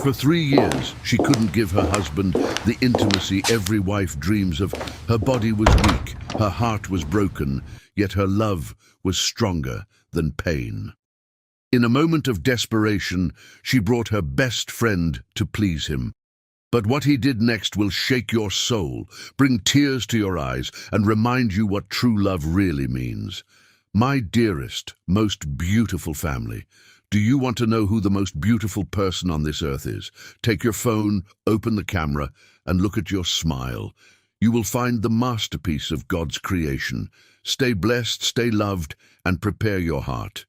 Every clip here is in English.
For 3 years, she couldn't give her husband the intimacy every wife dreams of. Her body was weak, her heart was broken, yet her love was stronger than pain. In a moment of desperation, she brought her best friend to please him. But what he did next will shake your soul, bring tears to your eyes, and remind you what true love really means. My dearest, most beautiful family, do you want to know who the most beautiful person on this earth is? Take your phone, open the camera, and look at your smile. You will find the masterpiece of God's creation. Stay blessed, stay loved, and prepare your heart.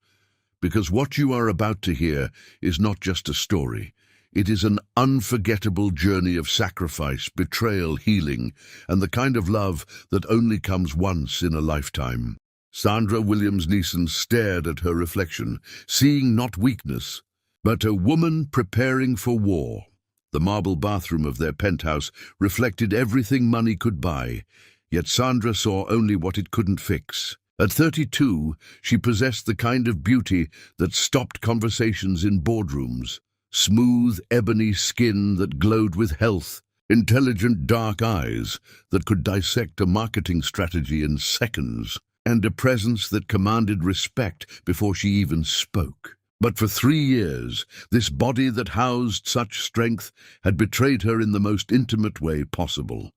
Because what you are about to hear is not just a story. It is an unforgettable journey of sacrifice, betrayal, healing, and the kind of love that only comes once in a lifetime. Sandra Williams Neeson stared at her reflection, seeing not weakness, but a woman preparing for war. The marble bathroom of their penthouse reflected everything money could buy, yet Sandra saw only what it couldn't fix. At 32, she possessed the kind of beauty that stopped conversations in boardrooms. Smooth, ebony skin that glowed with health, intelligent dark eyes that could dissect a marketing strategy in seconds, and a presence that commanded respect before she even spoke. But for 3 years, this body that housed such strength had betrayed her in the most intimate way possible.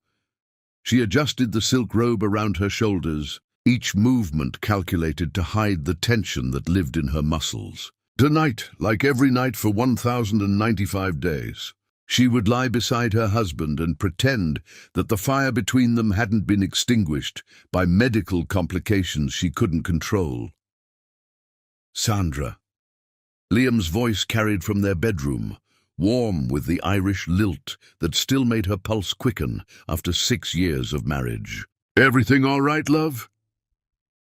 She adjusted the silk robe around her shoulders, each movement calculated to hide the tension that lived in her muscles. Tonight, like every night for 1,095 days, she would lie beside her husband and pretend that the fire between them hadn't been extinguished by medical complications she couldn't control. Sandra. Liam's voice carried from their bedroom, warm with the Irish lilt that still made her pulse quicken after 6 years of marriage. "Everything all right, love?"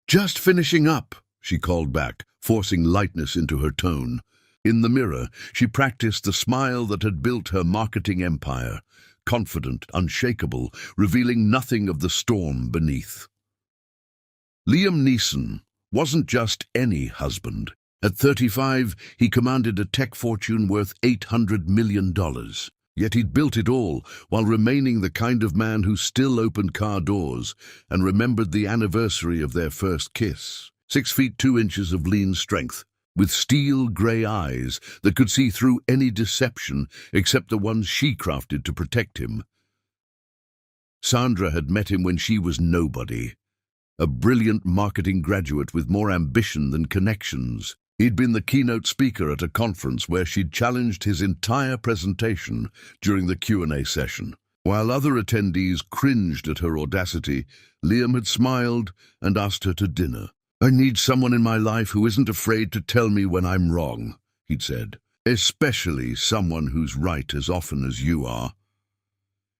"Just finishing up," she called back, forcing lightness into her tone. In the mirror, she practiced the smile that had built her marketing empire, confident, unshakable, revealing nothing of the storm beneath. Liam Neeson wasn't just any husband. At 35, he commanded a tech fortune worth $800 million. Yet he'd built it all while remaining the kind of man who still opened car doors and remembered the anniversary of their first kiss. 6 feet 2 inches of lean strength, with steel grey eyes that could see through any deception except the ones she crafted to protect him. Sandra had met him when she was nobody, a brilliant marketing graduate with more ambition than connections. He'd been the keynote speaker at a conference where she'd challenged his entire presentation during the Q&A session. While other attendees cringed at her audacity, Liam had smiled and asked her to dinner. "I need someone in my life who isn't afraid to tell me when I'm wrong," he'd said. "Especially someone who's right as often as you are."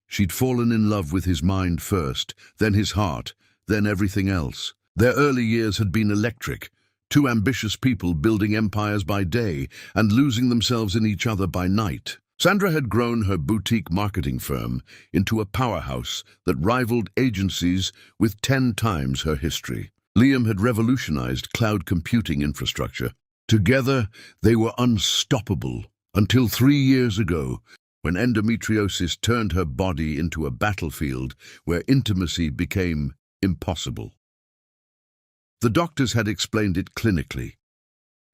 She'd fallen in love with his mind first, then his heart, then everything else. Their early years had been electric, two ambitious people building empires by day and losing themselves in each other by night. Sandra had grown her boutique marketing firm into a powerhouse that rivaled agencies with 10 times her history. Liam had revolutionized cloud computing infrastructure. Together, they were unstoppable until 3 years ago, when endometriosis turned her body into a battlefield where intimacy became impossible. The doctors had explained it clinically.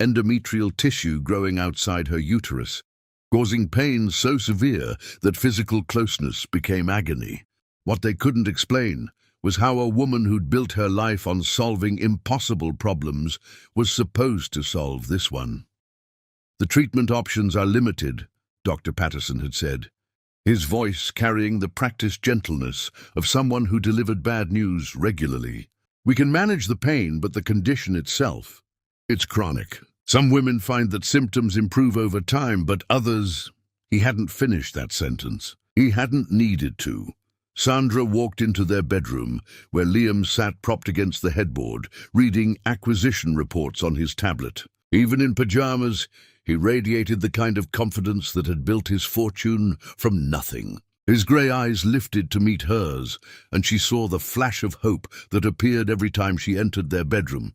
Endometrial tissue growing outside her uterus, causing pain so severe that physical closeness became agony. What they couldn't explain was how a woman who'd built her life on solving impossible problems was supposed to solve this one. "The treatment options are limited," Dr. Patterson had said, his voice carrying the practiced gentleness of someone who delivered bad news regularly. "We can manage the pain, but the condition itself, it's chronic. Some women find that symptoms improve over time, but others—" He hadn't finished that sentence. He hadn't needed to. Sandra walked into their bedroom, where Liam sat propped against the headboard, reading acquisition reports on his tablet. Even in pajamas, he radiated the kind of confidence that had built his fortune from nothing. His grey eyes lifted to meet hers, and she saw the flash of hope that appeared every time she entered their bedroom.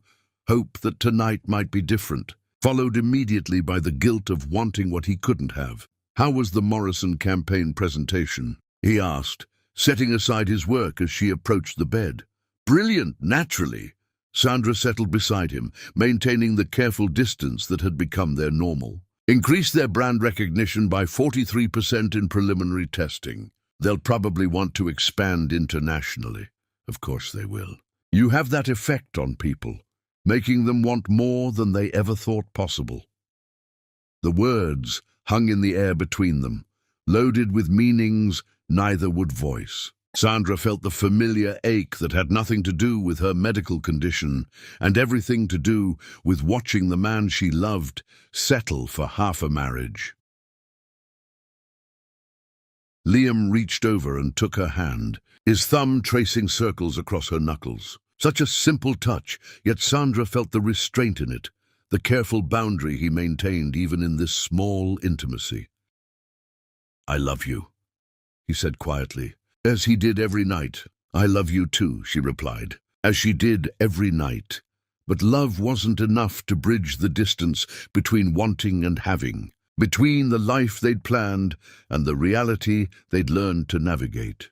Hope that tonight might be different, followed immediately by the guilt of wanting what he couldn't have. "How was the Morrison campaign presentation?" he asked, setting aside his work as she approached the bed. "Brilliant, naturally." Sandra settled beside him, maintaining the careful distance that had become their normal. "Increased their brand recognition by 43% in preliminary testing. They'll probably want to expand internationally." "Of course they will. You have that effect on people, making them want more than they ever thought possible." The words hung in the air between them, loaded with meanings neither would voice. Sandra felt the familiar ache that had nothing to do with her medical condition and everything to do with watching the man she loved settle for half a marriage. Liam reached over and took her hand, his thumb tracing circles across her knuckles. Such a simple touch, yet Sandra felt the restraint in it, the careful boundary he maintained even in this small intimacy. "I love you," he said quietly, as he did every night. "I love you too," she replied, as she did every night. But love wasn't enough to bridge the distance between wanting and having, between the life they'd planned and the reality they'd learned to navigate.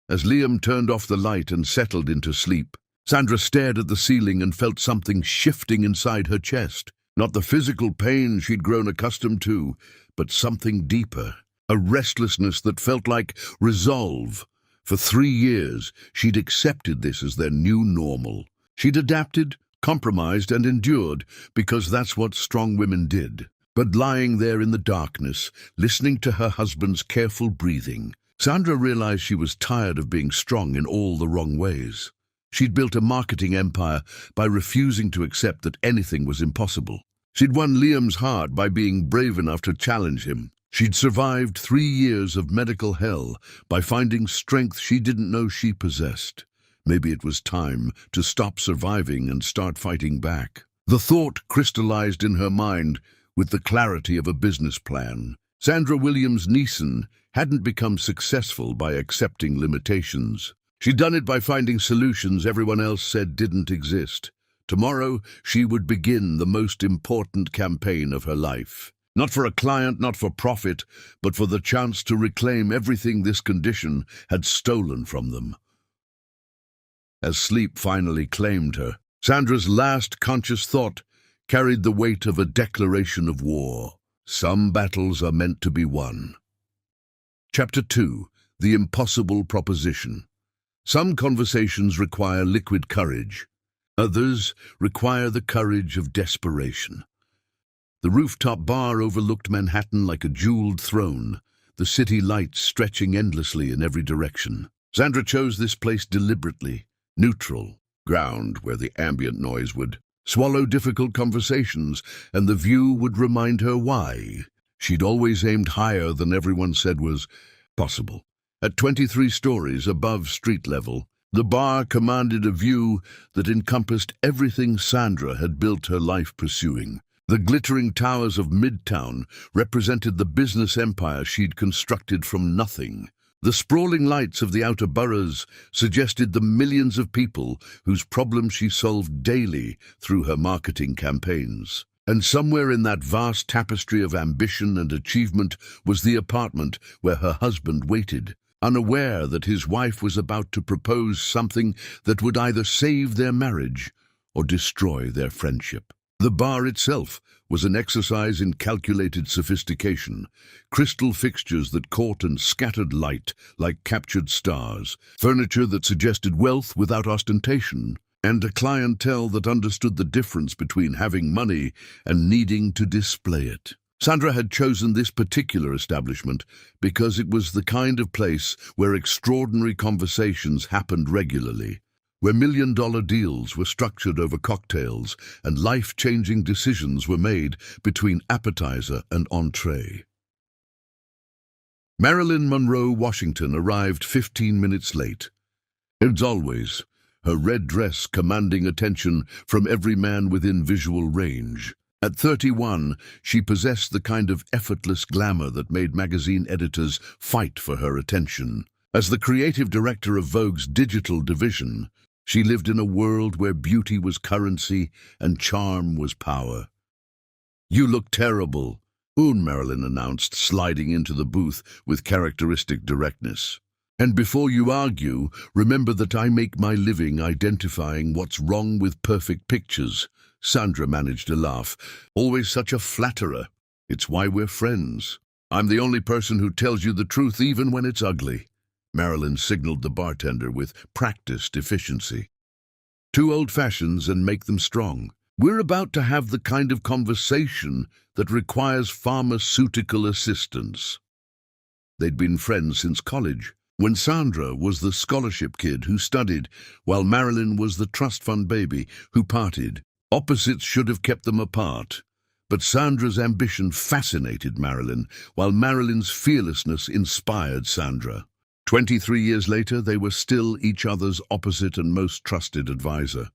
As Liam turned off the light and settled into sleep, Sandra stared at the ceiling and felt something shifting inside her chest. Not the physical pain she'd grown accustomed to, but something deeper, a restlessness that felt like resolve. For 3 years, she'd accepted this as their new normal. She'd adapted, compromised, and endured because that's what strong women did. But lying there in the darkness, listening to her husband's careful breathing, Sandra realized she was tired of being strong in all the wrong ways. She'd built a marketing empire by refusing to accept that anything was impossible. She'd won Liam's heart by being brave enough to challenge him. She'd survived 3 years of medical hell by finding strength she didn't know she possessed. Maybe it was time to stop surviving and start fighting back. The thought crystallized in her mind with the clarity of a business plan. Sandra Williams Neeson hadn't become successful by accepting limitations. She'd done it by finding solutions everyone else said didn't exist. Tomorrow, she would begin the most important campaign of her life. Not for a client, not for profit, but for the chance to reclaim everything this condition had stolen from them. As sleep finally claimed her, Sandra's last conscious thought carried the weight of a declaration of war. Some battles are meant to be won. Chapter 2. The Impossible Proposition. Some conversations require liquid courage. Others require the courage of desperation. The rooftop bar overlooked Manhattan like a jeweled throne, the city lights stretching endlessly in every direction. Sandra chose this place deliberately, neutral, ground where the ambient noise would swallow difficult conversations, and the view would remind her why. She'd always aimed higher than everyone said was possible. At 23 stories above street level, the bar commanded a view that encompassed everything Sandra had built her life pursuing. The glittering towers of Midtown represented the business empire she'd constructed from nothing. The sprawling lights of the outer boroughs suggested the millions of people whose problems she solved daily through her marketing campaigns. And somewhere in that vast tapestry of ambition and achievement was the apartment where her husband waited, unaware that his wife was about to propose something that would either save their marriage or destroy their friendship. The bar itself was an exercise in calculated sophistication, crystal fixtures that caught and scattered light like captured stars, furniture that suggested wealth without ostentation, and a clientele that understood the difference between having money and needing to display it. Sandra had chosen this particular establishment because it was the kind of place where extraordinary conversations happened regularly, where million-dollar deals were structured over cocktails and life-changing decisions were made between appetizer and entree. Marilyn Monroe Washington arrived 15 minutes late. As always, her red dress commanding attention from every man within visual range. At 31, she possessed the kind of effortless glamour that made magazine editors fight for her attention. As the creative director of Vogue's digital division, she lived in a world where beauty was currency and charm was power. "You look terrible," Marilyn announced, sliding into the booth with characteristic directness. And before you argue, remember that I make my living identifying what's wrong with perfect pictures. Sandra managed a laugh. Always such a flatterer. It's why we're friends. I'm the only person who tells you the truth even when it's ugly. Marilyn signaled the bartender with practiced efficiency. 2 old fashions and make them strong. We're about to have the kind of conversation that requires pharmaceutical assistance. They'd been friends since college, when Sandra was the scholarship kid who studied, while Marilyn was the trust fund baby who partied. Opposites should have kept them apart. But Sandra's ambition fascinated Marilyn, while Marilyn's fearlessness inspired Sandra. 23 years later, they were still each other's opposite and most trusted advisor.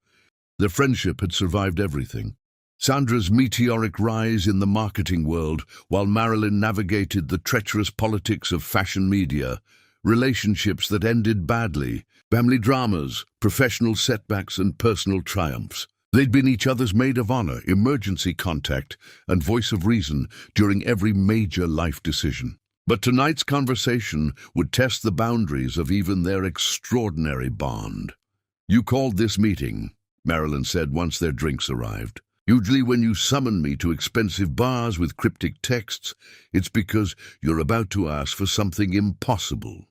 Their friendship had survived everything. Sandra's meteoric rise in the marketing world, while Marilyn navigated the treacherous politics of fashion media, relationships that ended badly, family dramas, professional setbacks and personal triumphs. They'd been each other's maid of honor, emergency contact, and voice of reason during every major life decision. But tonight's conversation would test the boundaries of even their extraordinary bond. You called this meeting, Marilyn said once their drinks arrived. Usually when you summon me to expensive bars with cryptic texts, it's because you're about to ask for something impossible.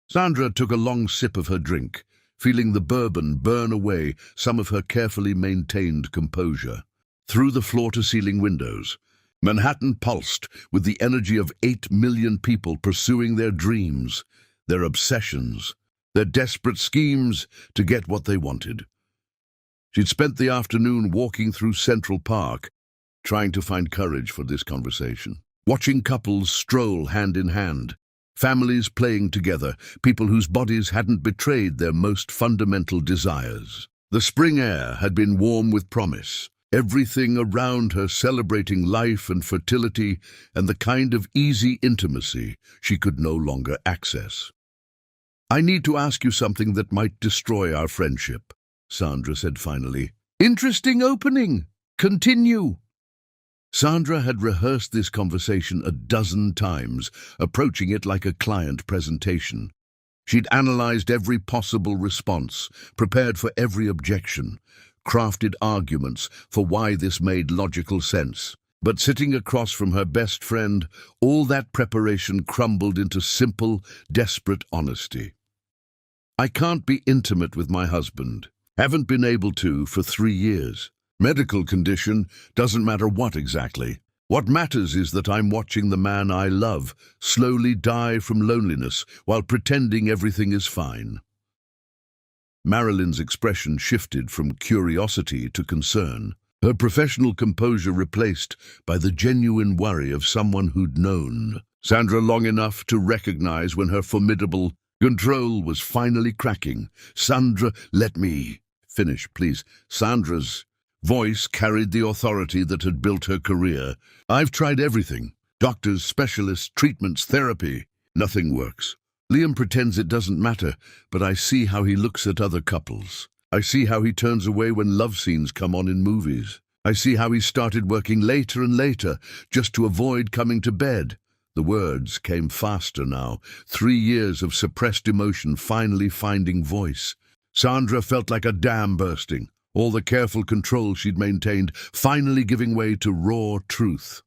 Sandra took a long sip of her drink, feeling the bourbon burn away some of her carefully maintained composure. Through the floor-to-ceiling windows, Manhattan pulsed with the energy of 8 million people pursuing their dreams, their obsessions, their desperate schemes to get what they wanted. She'd spent the afternoon walking through Central Park, trying to find courage for this conversation, watching couples stroll hand in hand, families playing together, people whose bodies hadn't betrayed their most fundamental desires. The spring air had been warm with promise, everything around her celebrating life and fertility and the kind of easy intimacy she could no longer access. I need to ask you something that might destroy our friendship, Sandra said finally. Interesting opening. Continue. Sandra had rehearsed this conversation a dozen times, approaching it like a client presentation. She'd analyzed every possible response, prepared for every objection, crafted arguments for why this made logical sense. But sitting across from her best friend, all that preparation crumbled into simple, desperate honesty. I can't be intimate with my husband. Haven't been able to for 3 years. Medical condition, doesn't matter what exactly. What matters is that I'm watching the man I love slowly die from loneliness while pretending everything is fine. Marilyn's expression shifted from curiosity to concern, her professional composure replaced by the genuine worry of someone who'd known Sandra long enough to recognize when her formidable control was finally cracking. Sandra, let me finish, please. Sandra's voice carried the authority that had built her career. I've tried everything. Doctors, specialists, treatments, therapy. Nothing works. Liam pretends it doesn't matter, but I see how he looks at other couples. I see how he turns away when love scenes come on in movies. I see how he started working later and later just to avoid coming to bed. The words came faster now, 3 years of suppressed emotion finally finding voice. Sandra felt like a dam bursting, all the careful control she'd maintained finally giving way to raw truth.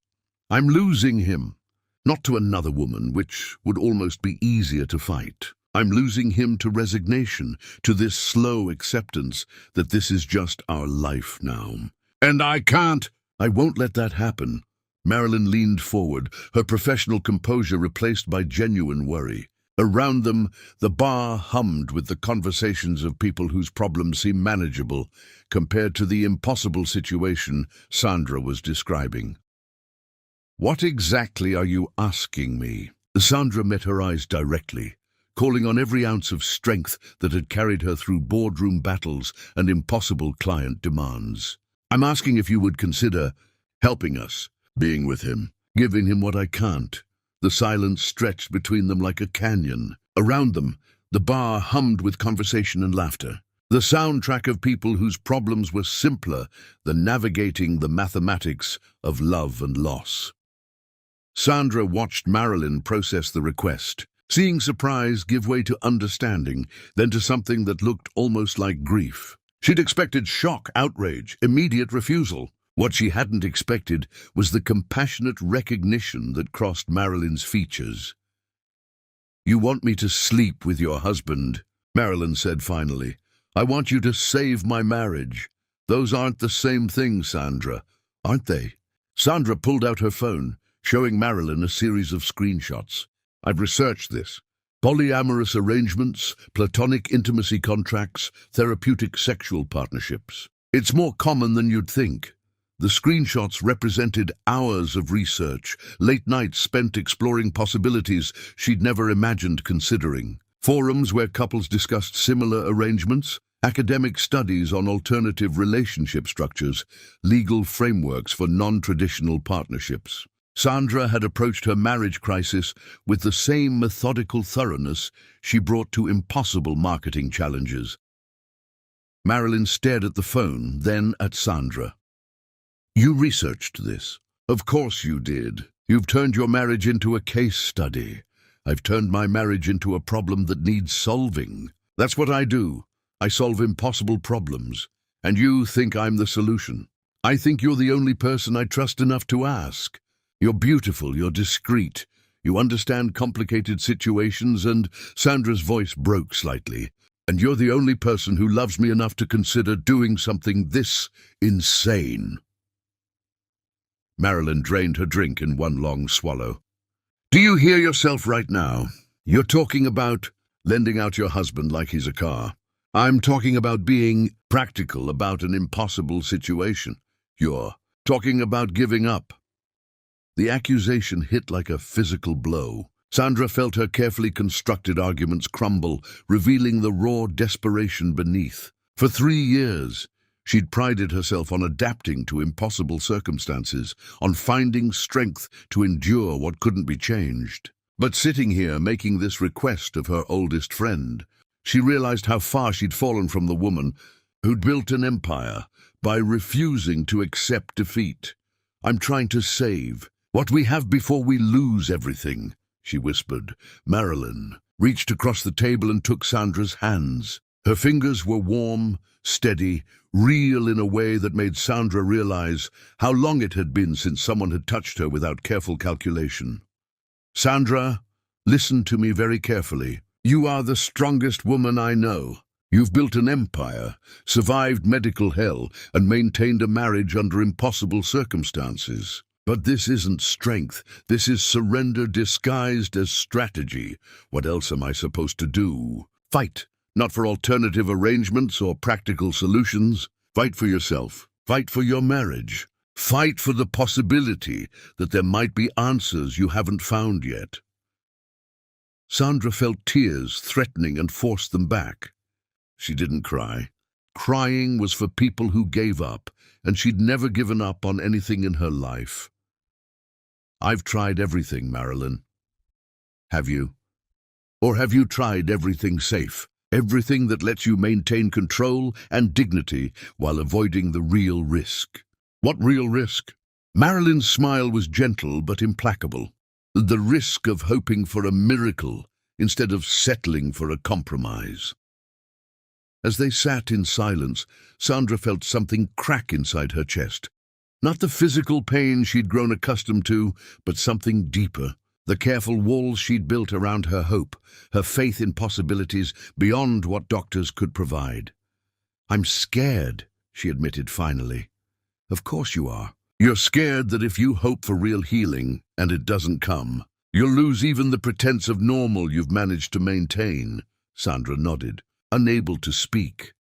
I'm losing him. Not to another woman, which would almost be easier to fight. I'm losing him to resignation, to this slow acceptance that this is just our life now. And I won't let that happen. Marilyn leaned forward, her professional composure replaced by genuine worry. Around them, the bar hummed with the conversations of people whose problems seemed manageable compared to the impossible situation Sandra was describing. What exactly are you asking me? Sandra met her eyes directly, calling on every ounce of strength that had carried her through boardroom battles and impossible client demands. I'm asking if you would consider helping us, being with him, giving him what I can't. The silence stretched between them like a canyon. Around them, the bar hummed with conversation and laughter. The soundtrack of people whose problems were simpler than navigating the mathematics of love and loss. Sandra watched Marilyn process the request, seeing surprise give way to understanding, then to something that looked almost like grief. She'd expected shock, outrage, immediate refusal. What she hadn't expected was the compassionate recognition that crossed Marilyn's features. "You want me to sleep with your husband," Marilyn said finally. "I want you to save my marriage. Those aren't the same thing, Sandra, aren't they?" Sandra pulled out her phone, showing Marilyn a series of screenshots. "I've researched this. Polyamorous arrangements, platonic intimacy contracts, therapeutic sexual partnerships. It's more common than you'd think." The screenshots represented hours of research, late nights spent exploring possibilities she'd never imagined considering, forums where couples discussed similar arrangements, academic studies on alternative relationship structures, legal frameworks for non-traditional partnerships. Sandra had approached her marriage crisis with the same methodical thoroughness she brought to impossible marketing challenges. Marilyn stared at the phone, then at Sandra. "You researched this. Of course you did. You've turned your marriage into a case study. I've turned my marriage into a problem that needs solving. That's what I do. I solve impossible problems. And you think I'm the solution. I think you're the only person I trust enough to ask. You're beautiful, you're discreet. You understand complicated situations," and Sandra's voice broke slightly. "And you're the only person who loves me enough to consider doing something this insane." Marilyn drained her drink in one long swallow. "Do you hear yourself right now? You're talking about lending out your husband like he's a car. I'm talking about being practical about an impossible situation. You're talking about giving up." The accusation hit like a physical blow. Sandra felt her carefully constructed arguments crumble, revealing the raw desperation beneath. For 3 years, she'd prided herself on adapting to impossible circumstances, on finding strength to endure what couldn't be changed. But sitting here making this request of her oldest friend, she realized how far she'd fallen from the woman who'd built an empire by refusing to accept defeat. "I'm trying to save what we have before we lose everything," she whispered. Marilyn reached across the table and took Sandra's hands. Her fingers were warm, steady, real in a way that made Sandra realize how long it had been since someone had touched her without careful calculation. "Sandra, listen to me very carefully. You are the strongest woman I know. You've built an empire, survived medical hell, and maintained a marriage under impossible circumstances. But this isn't strength. This is surrender disguised as strategy. What else am I supposed to do? Fight. Not for alternative arrangements or practical solutions. Fight for yourself. Fight for your marriage. Fight for the possibility that there might be answers you haven't found yet." Sandra felt tears threatening and forced them back. She didn't cry. Crying was for people who gave up, and she'd never given up on anything in her life. "I've tried everything, Marilyn." "Have you? Or have you tried everything safe? Everything that lets you maintain control and dignity while avoiding the real risk?" "What real risk?" Marilyn's smile was gentle but implacable. "The risk of hoping for a miracle instead of settling for a compromise." As they sat in silence, Sandra felt something crack inside her chest. Not the physical pain she'd grown accustomed to, but something deeper. The careful walls she'd built around her hope, her faith in possibilities beyond what doctors could provide. "I'm scared," she admitted finally. "Of course you are. You're scared that if you hope for real healing and it doesn't come, you'll lose even the pretense of normal you've managed to maintain." Sandra nodded, unable to speak.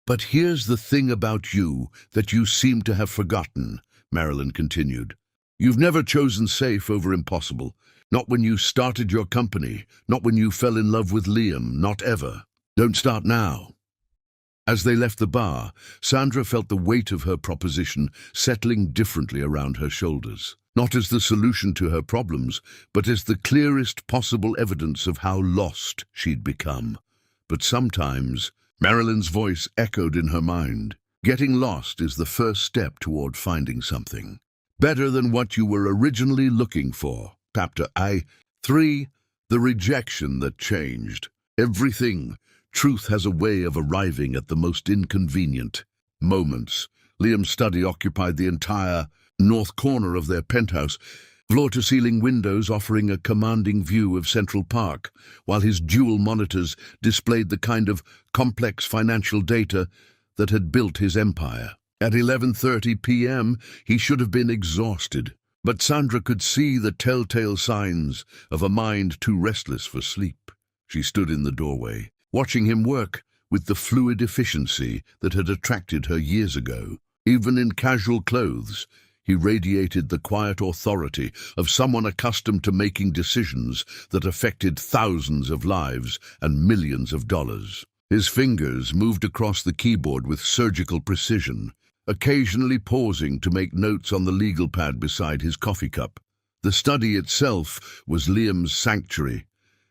"But here's the thing about you that you seem to have forgotten," Marilyn continued. "You've never chosen safe over impossible. Not when you started your company, not when you fell in love with Liam, not ever. Don't start now." As they left the bar, Sandra felt the weight of her proposition settling differently around her shoulders. Not as the solution to her problems, but as the clearest possible evidence of how lost she'd become. But sometimes Marilyn's voice echoed in her mind. Getting lost is the first step toward finding something better than what you were originally looking for. Chapter I-3, The Rejection That Changed Everything. Truth has a way of arriving at the most inconvenient moments. Liam's study occupied the entire north corner of their penthouse, floor-to-ceiling windows offering a commanding view of Central Park, while his dual monitors displayed the kind of complex financial data that had built his empire. At 11:30 p.m., he should have been exhausted, but Sandra could see the telltale signs of a mind too restless for sleep. She stood in the doorway, watching him work with the fluid efficiency that had attracted her years ago. Even in casual clothes, he radiated the quiet authority of someone accustomed to making decisions that affected thousands of lives and millions of dollars. His fingers moved across the keyboard with surgical precision, occasionally pausing to make notes on the legal pad beside his coffee cup. The study itself was Liam's sanctuary,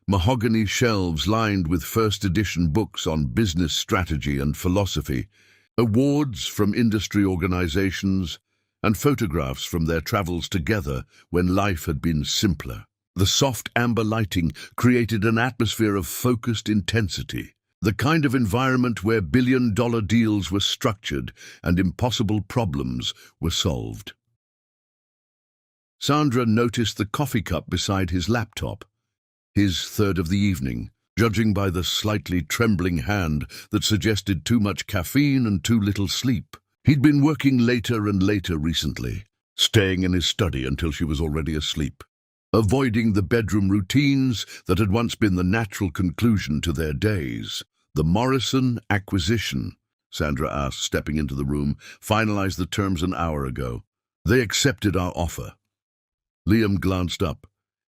mahogany shelves lined with first-edition books on business strategy and philosophy, awards from industry organizations, and photographs from their travels together when life had been simpler. The soft amber lighting created an atmosphere of focused intensity, the kind of environment where billion-dollar deals were structured and impossible problems were solved. Sandra noticed the coffee cup beside his laptop, his third of the evening, judging by the slightly trembling hand that suggested too much caffeine and too little sleep. He'd been working later and later recently, staying in his study until she was already asleep, avoiding the bedroom routines that had once been the natural conclusion to their days. The Morrison acquisition, Sandra asked, stepping into the room, finalized the terms an hour ago. They accepted our offer. Liam glanced up,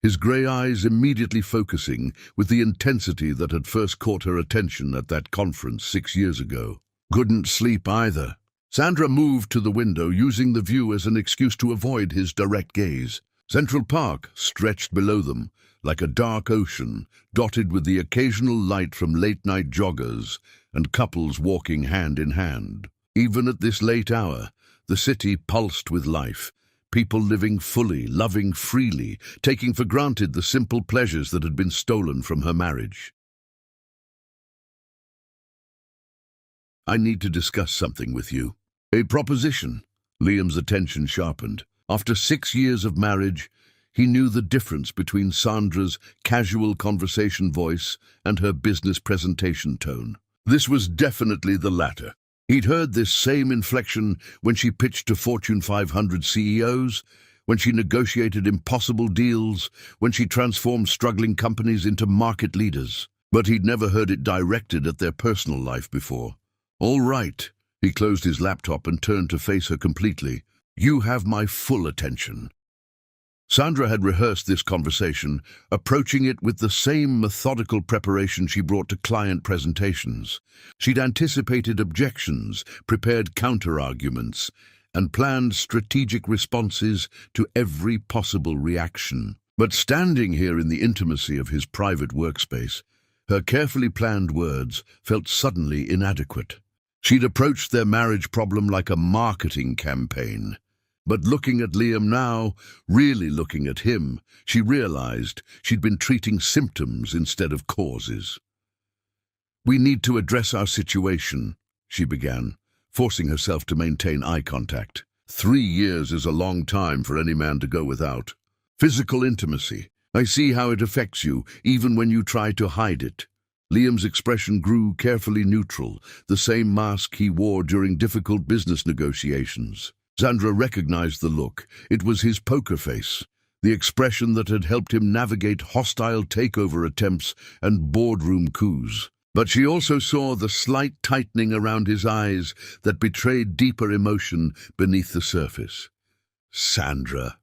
his grey eyes immediately focusing with the intensity that had first caught her attention at that conference 6 years ago. Couldn't sleep either. Sandra moved to the window, using the view as an excuse to avoid his direct gaze. Central Park stretched below them, like a dark ocean, dotted with the occasional light from late-night joggers and couples walking hand in hand. Even at this late hour, the city pulsed with life, people living fully, loving freely, taking for granted the simple pleasures that had been stolen from her marriage. I need to discuss something with you. A proposition. Liam's attention sharpened. After 6 years of marriage, he knew the difference between Sandra's casual conversation voice and her business presentation tone. This was definitely the latter. He'd heard this same inflection when she pitched to Fortune 500 CEOs, when she negotiated impossible deals, when she transformed struggling companies into market leaders. But he'd never heard it directed at their personal life before. All right. He closed his laptop and turned to face her completely. You have my full attention. Sandra had rehearsed this conversation, approaching it with the same methodical preparation she brought to client presentations. She'd anticipated objections, prepared counter-arguments, and planned strategic responses to every possible reaction. But standing here in the intimacy of his private workspace, her carefully planned words felt suddenly inadequate. She'd approached their marriage problem like a marketing campaign. But looking at Liam now, really looking at him, she realized she'd been treating symptoms instead of causes. We need to address our situation, she began, forcing herself to maintain eye contact. 3 years is a long time for any man to go without. Physical intimacy. I see how it affects you, even when you try to hide it. Liam's expression grew carefully neutral, the same mask he wore during difficult business negotiations. Sandra recognized the look. It was his poker face, the expression that had helped him navigate hostile takeover attempts and boardroom coups. But she also saw the slight tightening around his eyes that betrayed deeper emotion beneath the surface. Sandra,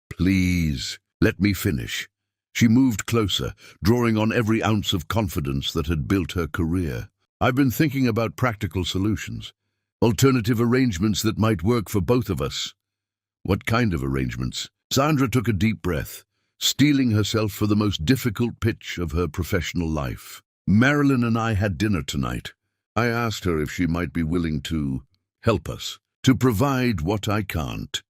please, let me finish. She moved closer, drawing on every ounce of confidence that had built her career. I've been thinking about practical solutions, alternative arrangements that might work for both of us. What kind of arrangements? Sandra took a deep breath, steeling herself for the most difficult pitch of her professional life. Marilyn and I had dinner tonight. I asked her if she might be willing to help us, to provide what I can't.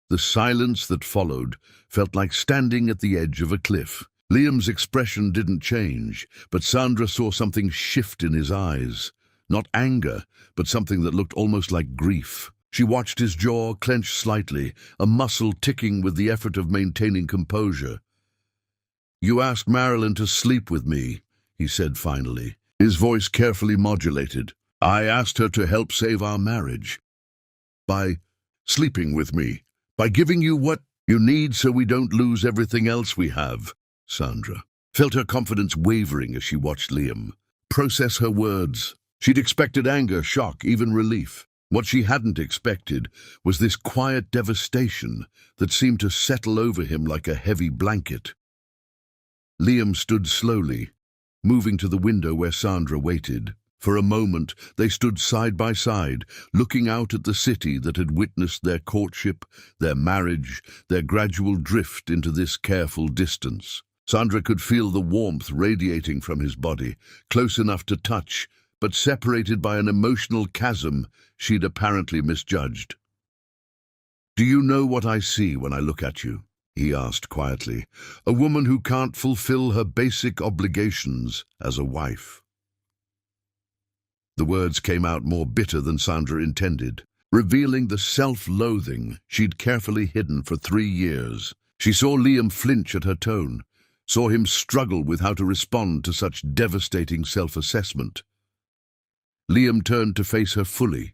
The silence that followed felt like standing at the edge of a cliff. Liam's expression didn't change, but Sandra saw something shift in his eyes. Not anger, but something that looked almost like grief. She watched his jaw clench slightly, a muscle ticking with the effort of maintaining composure. "You asked Marilyn to sleep with me," he said finally, his voice carefully modulated. "I asked her to help save our marriage. By sleeping with me. By giving you what you need so we don't lose everything else we have." Sandra felt her confidence wavering as she watched Liam process her words. She'd expected anger, shock, even relief. What she hadn't expected was this quiet devastation that seemed to settle over him like a heavy blanket. Liam stood slowly, moving to the window where Sandra waited. For a moment, they stood side by side, looking out at the city that had witnessed their courtship, their marriage, their gradual drift into this careful distance. Sandra could feel the warmth radiating from his body, close enough to touch, but separated by an emotional chasm she'd apparently misjudged. "Do you know what I see when I look at you?" he asked quietly. "A woman who can't fulfill her basic obligations as a wife." The words came out more bitter than Sandra intended, revealing the self-loathing she'd carefully hidden for 3 years. She saw Liam flinch at her tone, saw him struggle with how to respond to such devastating self-assessment. Liam turned to face her fully,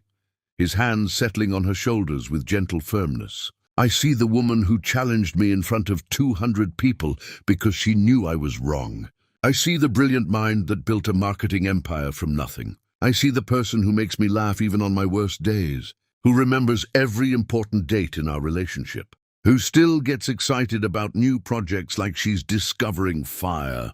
his hands settling on her shoulders with gentle firmness. "I see the woman who challenged me in front of 200 people because she knew I was wrong. I see the brilliant mind that built a marketing empire from nothing. I see the person who makes me laugh even on my worst days, who remembers every important date in our relationship, who still gets excited about new projects like she's discovering fire."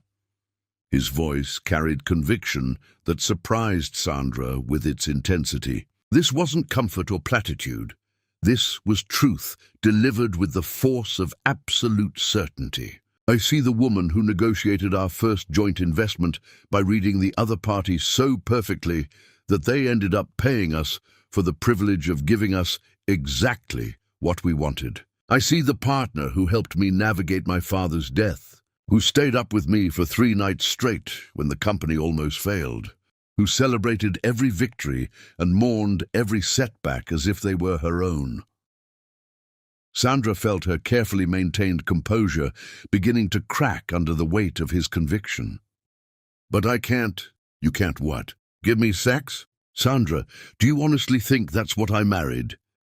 His voice carried conviction that surprised Sandra with its intensity. This wasn't comfort or platitude. This was truth, delivered with the force of absolute certainty. "I see the woman who negotiated our first joint investment by reading the other party so perfectly that they ended up paying us for the privilege of giving us exactly what we wanted. I see the partner who helped me navigate my father's death, who stayed up with me for 3 nights straight when the company almost failed, who celebrated every victory and mourned every setback as if they were her own." Sandra felt her carefully maintained composure beginning to crack under the weight of his conviction. "But I can't." "You can't what? Give me sex?" "Sandra, do you honestly think that's what I married?"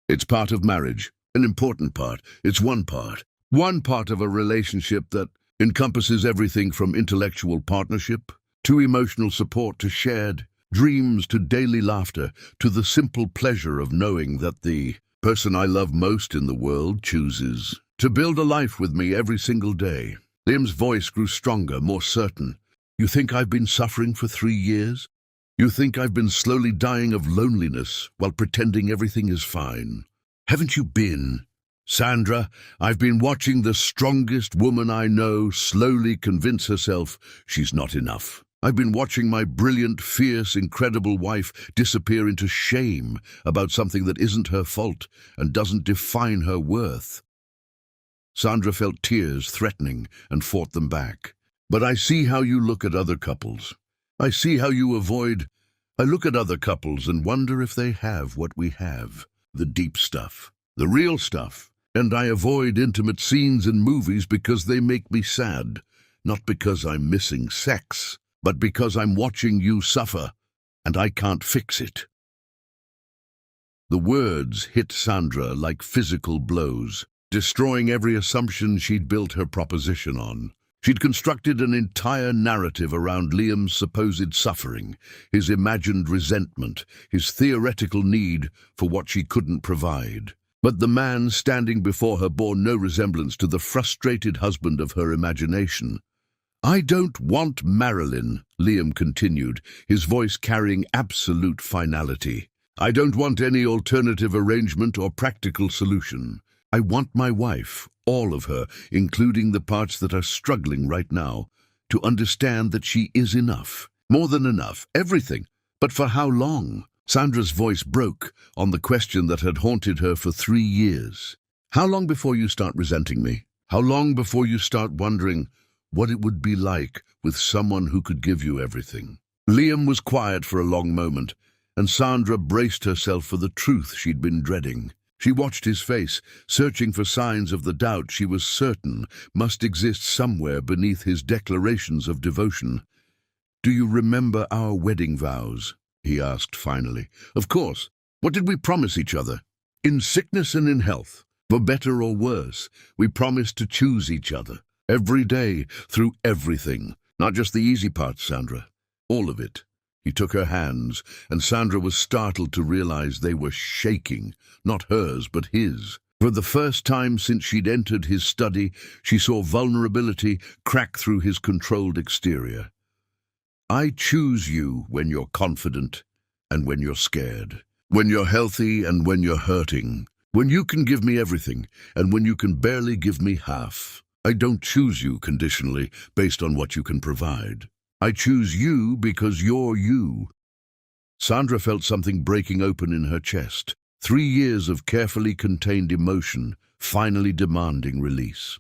"It's part of marriage, an important part. It's one part of a relationship that encompasses everything from intellectual partnership to emotional support to shared dreams to daily laughter to the simple pleasure of knowing that the person I love most in the world chooses to build a life with me every single day." Liam's voice grew stronger, more certain. "You think I've been suffering for 3 years? You think I've been slowly dying of loneliness while pretending everything is fine? Haven't you been? Sandra, I've been watching the strongest woman I know slowly convince herself she's not enough. I've been watching my brilliant, fierce, incredible wife disappear into shame about something that isn't her fault and doesn't define her worth." Sandra felt tears threatening and fought them back. "But I see how you look at other couples. I see how you avoid. I look at other couples and wonder if they have what we have, the deep stuff, the real stuff. And I avoid intimate scenes in movies because they make me sad, not because I'm missing sex, but because I'm watching you suffer, and I can't fix it." The words hit Sandra like physical blows, destroying every assumption she'd built her proposition on. She'd constructed an entire narrative around Liam's supposed suffering, his imagined resentment, his theoretical need for what she couldn't provide. But the man standing before her bore no resemblance to the frustrated husband of her imagination. "I don't want Marilyn," Liam continued, his voice carrying absolute finality. "I don't want any alternative arrangement or practical solution. I want my wife, all of her, including the parts that are struggling right now, to understand that she is enough. More than enough, everything. But for how long? Sandra's voice broke on the question that had haunted her for 3 years. How long before you start resenting me? How long before you start wondering what it would be like with someone who could give you everything? Liam was quiet for a long moment, and Sandra braced herself for the truth she'd been dreading. She watched his face, searching for signs of the doubt she was certain must exist somewhere beneath his declarations of devotion. "Do you remember our wedding vows?" he asked finally. "Of course. What did we promise each other? In sickness and in health, for better or worse, we promised to choose each other. Every day, through everything. Not just the easy parts, Sandra. All of it." He took her hands, and Sandra was startled to realize they were shaking, not hers, but his. For the first time since she'd entered his study, she saw vulnerability crack through his controlled exterior. "I choose you when you're confident and when you're scared, when you're healthy and when you're hurting, when you can give me everything and when you can barely give me half. I don't choose you conditionally based on what you can provide. I choose you because you're you." Sandra felt something breaking open in her chest. 3 years of carefully contained emotion, finally demanding release.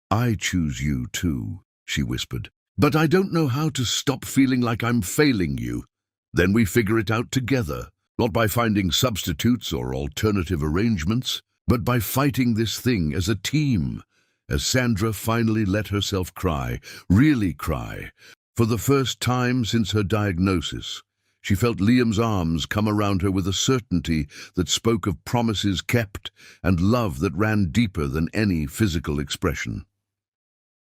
"I choose you too," she whispered. "But I don't know how to stop feeling like I'm failing you. Then we figure it out together, not by finding substitutes or alternative arrangements, but by fighting this thing as a team." As Sandra finally let herself cry, really cry, for the first time since her diagnosis, she felt Liam's arms come around her with a certainty that spoke of promises kept and love that ran deeper than any physical expression.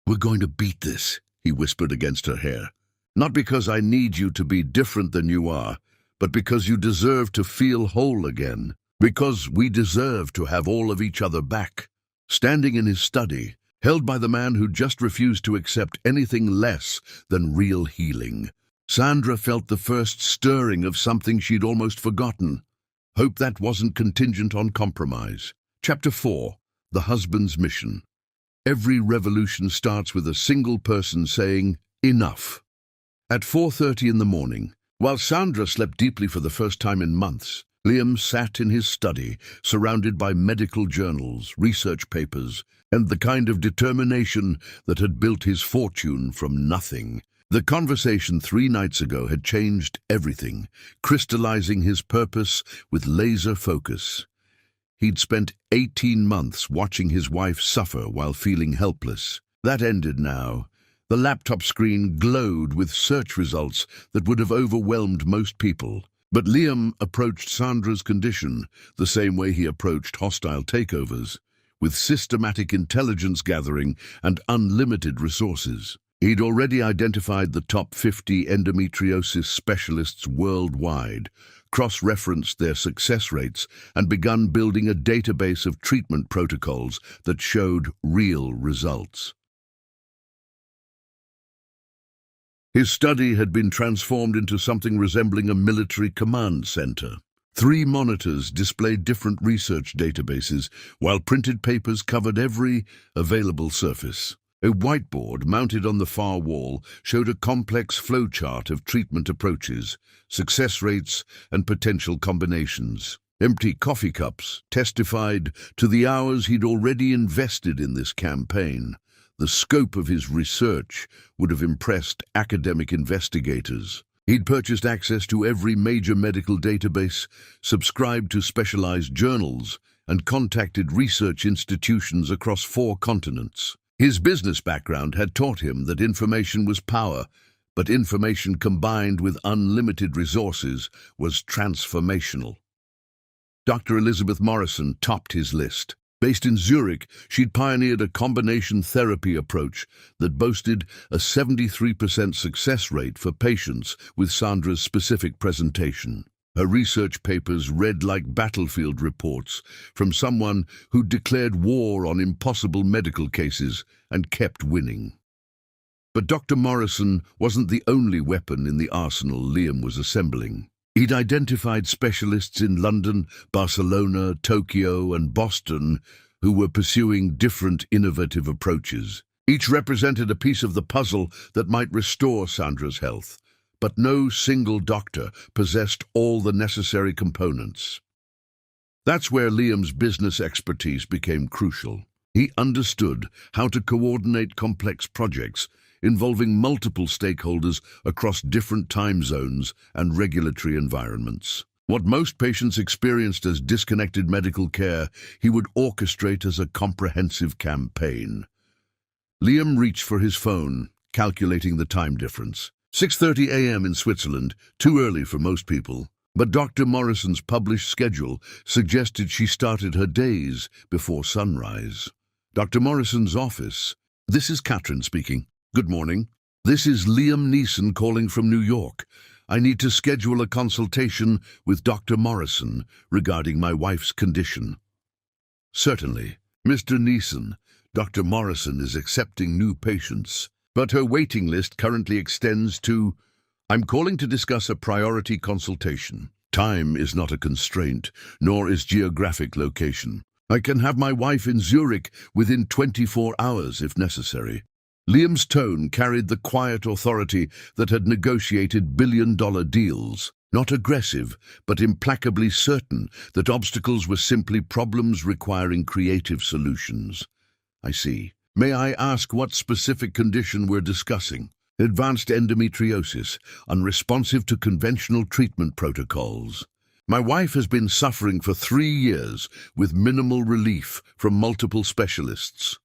"We're going to beat this," he whispered against her hair. "Not because I need you to be different than you are, but because you deserve to feel whole again. Because we deserve to have all of each other back." Standing in his study, held by the man who just refused to accept anything less than real healing, Sandra felt the first stirring of something she'd almost forgotten. Hope that wasn't contingent on compromise. Chapter 4. The Husband's Mission. Every revolution starts with a single person saying, "Enough." At 4:30 in the morning, while Sandra slept deeply for the first time in months, Liam sat in his study, surrounded by medical journals, research papers, and the kind of determination that had built his fortune from nothing. The conversation 3 nights ago had changed everything, crystallizing his purpose with laser focus. He'd spent 18 months watching his wife suffer while feeling helpless. That ended now. The laptop screen glowed with search results that would have overwhelmed most people. But Liam approached Sandra's condition the same way he approached hostile takeovers, with systematic intelligence gathering and unlimited resources. He'd already identified the top 50 endometriosis specialists worldwide, cross-referenced their success rates, and begun building a database of treatment protocols that showed real results. His study had been transformed into something resembling a military command center. 3 monitors displayed different research databases, while printed papers covered every available surface. A whiteboard mounted on the far wall showed a complex flowchart of treatment approaches, success rates, and potential combinations. Empty coffee cups testified to the hours he'd already invested in this campaign. The scope of his research would have impressed academic investigators. He'd purchased access to every major medical database, subscribed to specialized journals, and contacted research institutions across 4 continents. His business background had taught him that information was power, but information combined with unlimited resources was transformational. Dr. Elizabeth Morrison topped his list. Based in Zurich, she'd pioneered a combination therapy approach that boasted a 73% success rate for patients with Sandra's specific presentation. Her research papers read like battlefield reports from someone who declared war on impossible medical cases and kept winning. But Dr. Morrison wasn't the only weapon in the arsenal Liam was assembling. He'd identified specialists in London, Barcelona, Tokyo, and Boston who were pursuing different innovative approaches. Each represented a piece of the puzzle that might restore Sandra's health, but no single doctor possessed all the necessary components. That's where Liam's business expertise became crucial. He understood how to coordinate complex projects involving multiple stakeholders across different time zones and regulatory environments. What most patients experienced as disconnected medical care, he would orchestrate as a comprehensive campaign. Liam reached for his phone, calculating the time difference. 6:30 a.m. in Switzerland, too early for most people. But Dr. Morrison's published schedule suggested she started her days before sunrise. Dr. Morrison's office. This is Katrin speaking. Good morning. This is Liam Neeson calling from New York. I need to schedule a consultation with Dr. Morrison regarding my wife's condition. Certainly. Mr. Neeson, Dr. Morrison is accepting new patients, but her waiting list currently extends to... I'm calling to discuss a priority consultation. Time is not a constraint, nor is geographic location. I can have my wife in Zurich within 24 hours if necessary. Liam's tone carried the quiet authority that had negotiated billion-dollar deals, not aggressive, but implacably certain that obstacles were simply problems requiring creative solutions. I see. May I ask what specific condition we're discussing? Advanced endometriosis, unresponsive to conventional treatment protocols. My wife has been suffering for 3 years with minimal relief from multiple specialists.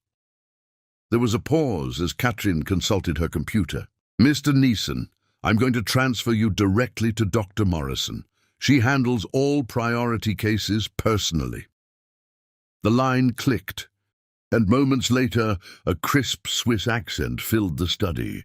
There was a pause as Katrin consulted her computer. Mr. Neeson, I'm going to transfer you directly to Dr. Morrison. She handles all priority cases personally. The line clicked, and moments later, a crisp Swiss accent filled the study.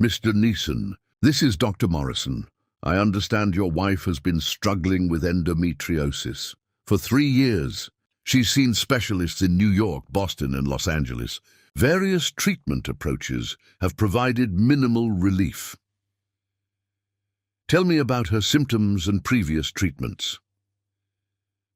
Mr. Neeson, this is Dr. Morrison. I understand your wife has been struggling with endometriosis. For 3 years, she's seen specialists in New York, Boston, and Los Angeles. Various treatment approaches have provided minimal relief. Tell me about her symptoms and previous treatments.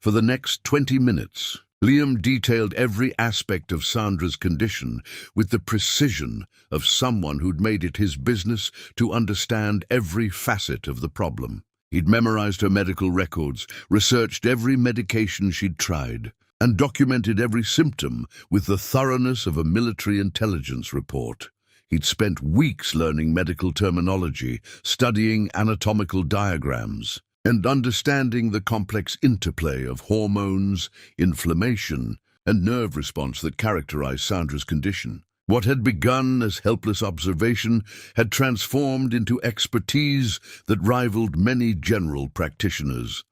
For the next 20 minutes, Liam detailed every aspect of Sandra's condition with the precision of someone who'd made it his business to understand every facet of the problem. He'd memorized her medical records, researched every medication she'd tried, and documented every symptom with the thoroughness of a military intelligence report. He'd spent weeks learning medical terminology, studying anatomical diagrams, and understanding the complex interplay of hormones, inflammation, and nerve response that characterized Sandra's condition. What had begun as helpless observation had transformed into expertise that rivaled many general practitioners.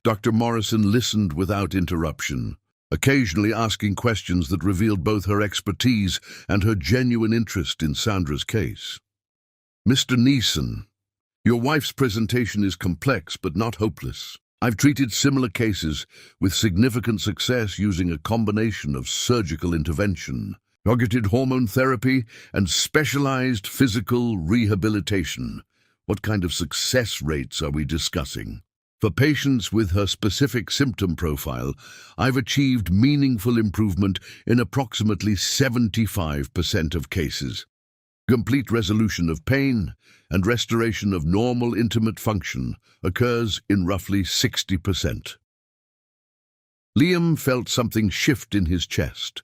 Dr. Morrison listened without interruption, occasionally asking questions that revealed both her expertise and her genuine interest in Sandra's case. Mr. Neeson, your wife's presentation is complex but not hopeless. I've treated similar cases with significant success using a combination of surgical intervention, targeted hormone therapy, and specialized physical rehabilitation. What kind of success rates are we discussing? For patients with her specific symptom profile, I've achieved meaningful improvement in approximately 75% of cases. Complete resolution of pain and restoration of normal intimate function occurs in roughly 60%. Liam felt something shift in his chest,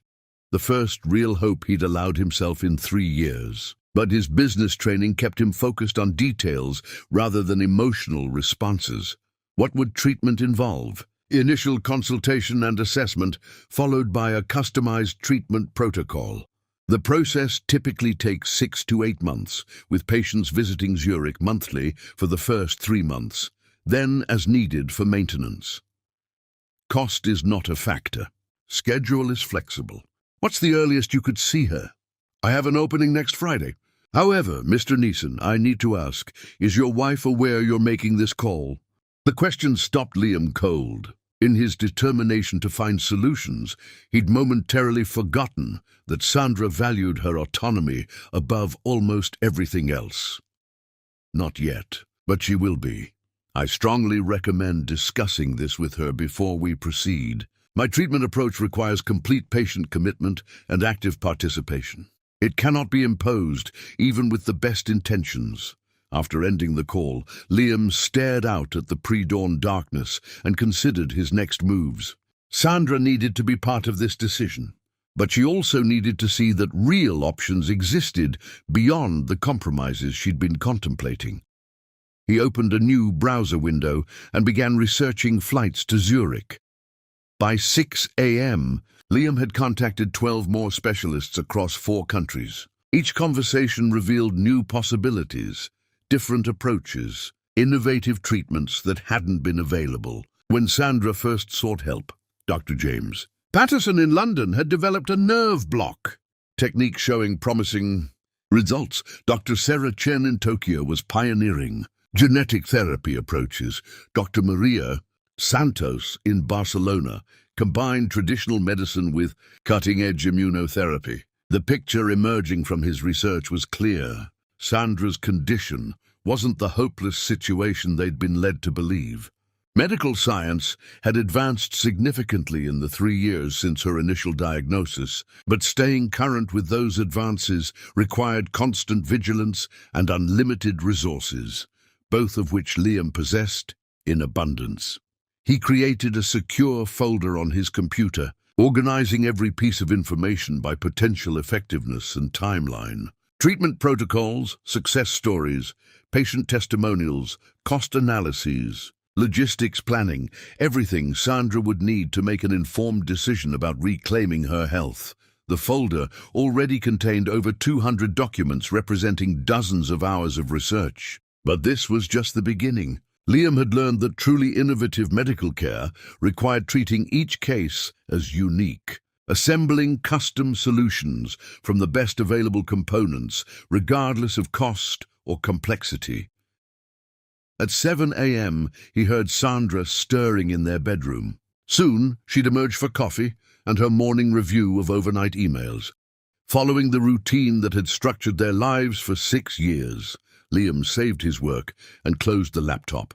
the first real hope he'd allowed himself in 3 years. But his business training kept him focused on details rather than emotional responses. What would treatment involve? Initial consultation and assessment, followed by a customized treatment protocol. The process typically takes 6 to 8 months, with patients visiting Zurich monthly for the first 3 months, then as needed for maintenance. Cost is not a factor. Schedule is flexible. What's the earliest you could see her? I have an opening next Friday. However, Mr. Neeson, I need to ask, is your wife aware you're making this call? The question stopped Liam cold. In his determination to find solutions, he'd momentarily forgotten that Sandra valued her autonomy above almost everything else. Not yet, but she will be. I strongly recommend discussing this with her before we proceed. My treatment approach requires complete patient commitment and active participation. It cannot be imposed, even with the best intentions. After ending the call, Liam stared out at the pre-dawn darkness and considered his next moves. Sandra needed to be part of this decision, but she also needed to see that real options existed beyond the compromises she'd been contemplating. He opened a new browser window and began researching flights to Zurich. By 6 a.m., Liam had contacted 12 more specialists across 4 countries. Each conversation revealed new possibilities, different approaches, innovative treatments that hadn't been available. When Sandra first sought help, Dr. James Patterson in London had developed a nerve block technique showing promising results. Dr. Sarah Chen in Tokyo was pioneering genetic therapy approaches. Dr. Maria Santos in Barcelona combined traditional medicine with cutting-edge immunotherapy. The picture emerging from his research was clear. Sandra's condition wasn't the hopeless situation they'd been led to believe. Medical science had advanced significantly in the 3 years since her initial diagnosis, but staying current with those advances required constant vigilance and unlimited resources, both of which Liam possessed in abundance. He created a secure folder on his computer, organizing every piece of information by potential effectiveness and timeline. Treatment protocols, success stories, patient testimonials, cost analyses, logistics planning, everything Sandra would need to make an informed decision about reclaiming her health. The folder already contained over 200 documents representing dozens of hours of research. But this was just the beginning. Liam had learned that truly innovative medical care required treating each case as unique, assembling custom solutions from the best available components, regardless of cost or complexity. At 7 a.m., he heard Sandra stirring in their bedroom. Soon, she'd emerge for coffee and her morning review of overnight emails. Following the routine that had structured their lives for 6 years, Liam saved his work and closed the laptop.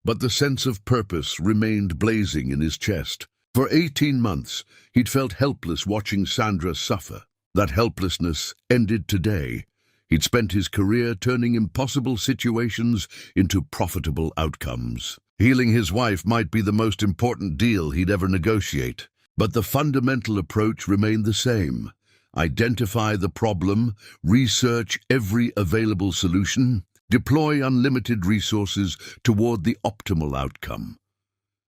But the sense of purpose remained blazing in his chest. For 18 months, he'd felt helpless watching Sandra suffer. That helplessness ended today. He'd spent his career turning impossible situations into profitable outcomes. Healing his wife might be the most important deal he'd ever negotiate, but the fundamental approach remained the same. Identify the problem, research every available solution, deploy unlimited resources toward the optimal outcome.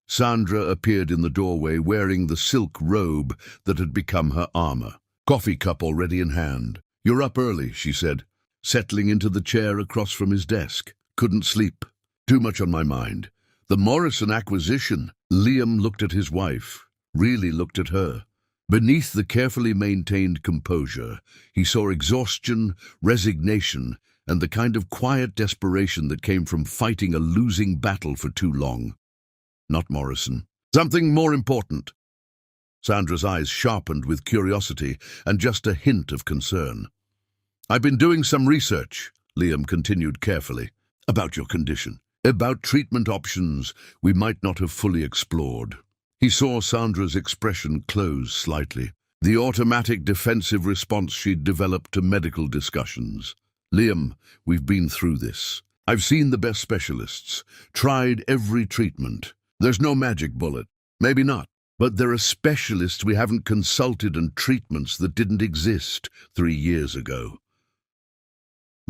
Sandra appeared in the doorway wearing the silk robe that had become her armor, coffee cup already in hand. "You're up early," she said, settling into the chair across from his desk. "Couldn't sleep. Too much on my mind." The Morrison acquisition. Liam looked at his wife, really looked at her. Beneath the carefully maintained composure, he saw exhaustion, resignation, and the kind of quiet desperation that came from fighting a losing battle for too long. Not Morrison. Something more important. Sandra's eyes sharpened with curiosity and just a hint of concern. "I've been doing some research," Liam continued carefully, "about your condition, about treatment options we might not have fully explored." He saw Sandra's expression close slightly, the automatic defensive response she'd developed to medical discussions. "Liam, we've been through this. I've seen the best specialists, tried every treatment. There's no magic bullet. Maybe not. But there are specialists we haven't consulted and treatments that didn't exist 3 years ago."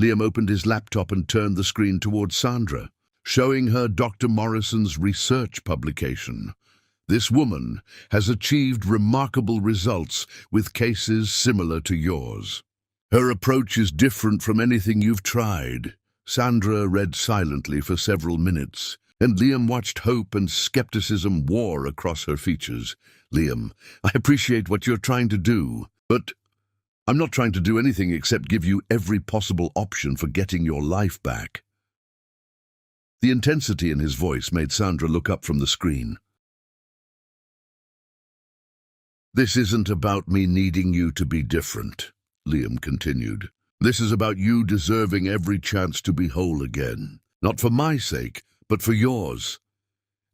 Liam opened his laptop and turned the screen towards Sandra, showing her Dr. Morrison's research publication. "This woman has achieved remarkable results with cases similar to yours. Her approach is different from anything you've tried." Sandra read silently for several minutes, and Liam watched hope and skepticism war across her features. "Liam, I appreciate what you're trying to do, but I'm not trying to do anything except give you every possible option for getting your life back." The intensity in his voice made Sandra look up from the screen. "This isn't about me needing you to be different," Liam continued. "This is about you deserving every chance to be whole again. Not for my sake, but for yours."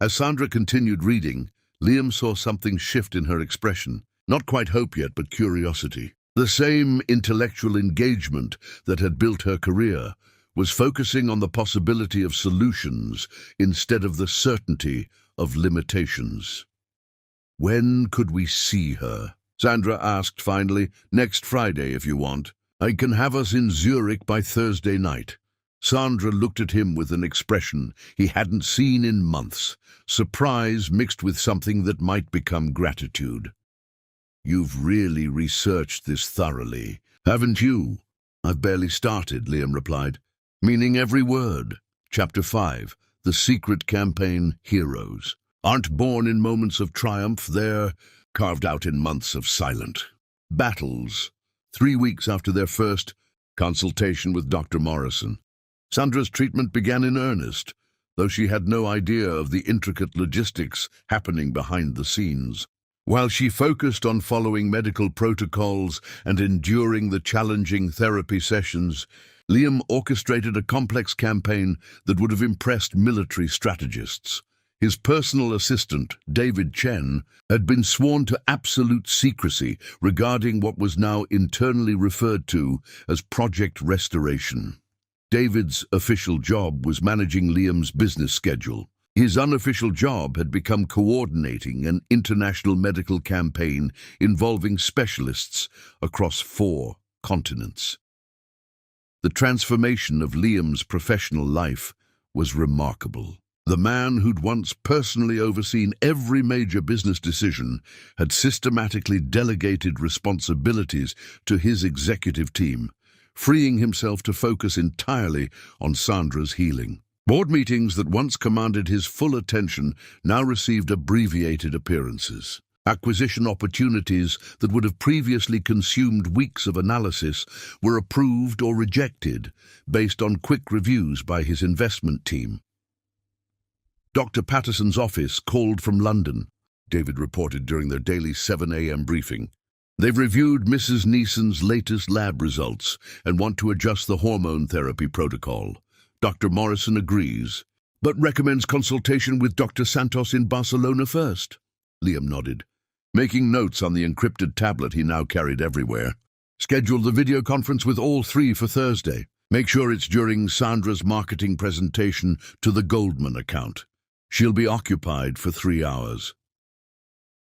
As Sandra continued reading, Liam saw something shift in her expression. Not quite hope yet, but curiosity. The same intellectual engagement that had built her career was focusing on the possibility of solutions instead of the certainty of limitations. "When could we see her?" Sandra asked finally. "Next Friday, if you want. I can have us in Zurich by Thursday night." Sandra looked at him with an expression he hadn't seen in months, surprise mixed with something that might become gratitude. "You've really researched this thoroughly, haven't you?" "I've barely started," Liam replied. "Meaning every word." Chapter 5, The Secret Campaign Heroes. Aren't born in moments of triumph, they're carved out in months of silent battles. 3 weeks after their first consultation with Dr. Morrison, Sandra's treatment began in earnest, though she had no idea of the intricate logistics happening behind the scenes. While she focused on following medical protocols and enduring the challenging therapy sessions, Liam orchestrated a complex campaign that would have impressed military strategists. His personal assistant, David Chen, had been sworn to absolute secrecy regarding what was now internally referred to as Project Restoration. David's official job was managing Liam's business schedule. His unofficial job had become coordinating an international medical campaign involving specialists across 4 continents. The transformation of Liam's professional life was remarkable. The man who'd once personally overseen every major business decision had systematically delegated responsibilities to his executive team, freeing himself to focus entirely on Sandra's healing. Board meetings that once commanded his full attention now received abbreviated appearances. Acquisition opportunities that would have previously consumed weeks of analysis were approved or rejected based on quick reviews by his investment team. Dr. Patterson's office called from London, David reported during their daily 7 a.m. briefing. They've reviewed Mrs. Neeson's latest lab results and want to adjust the hormone therapy protocol. Dr. Morrison agrees, but recommends consultation with Dr. Santos in Barcelona first. Liam nodded, making notes on the encrypted tablet he now carried everywhere. Schedule the video conference with all 3 for Thursday. Make sure it's during Sandra's marketing presentation to the Goldman account. She'll be occupied for 3 hours.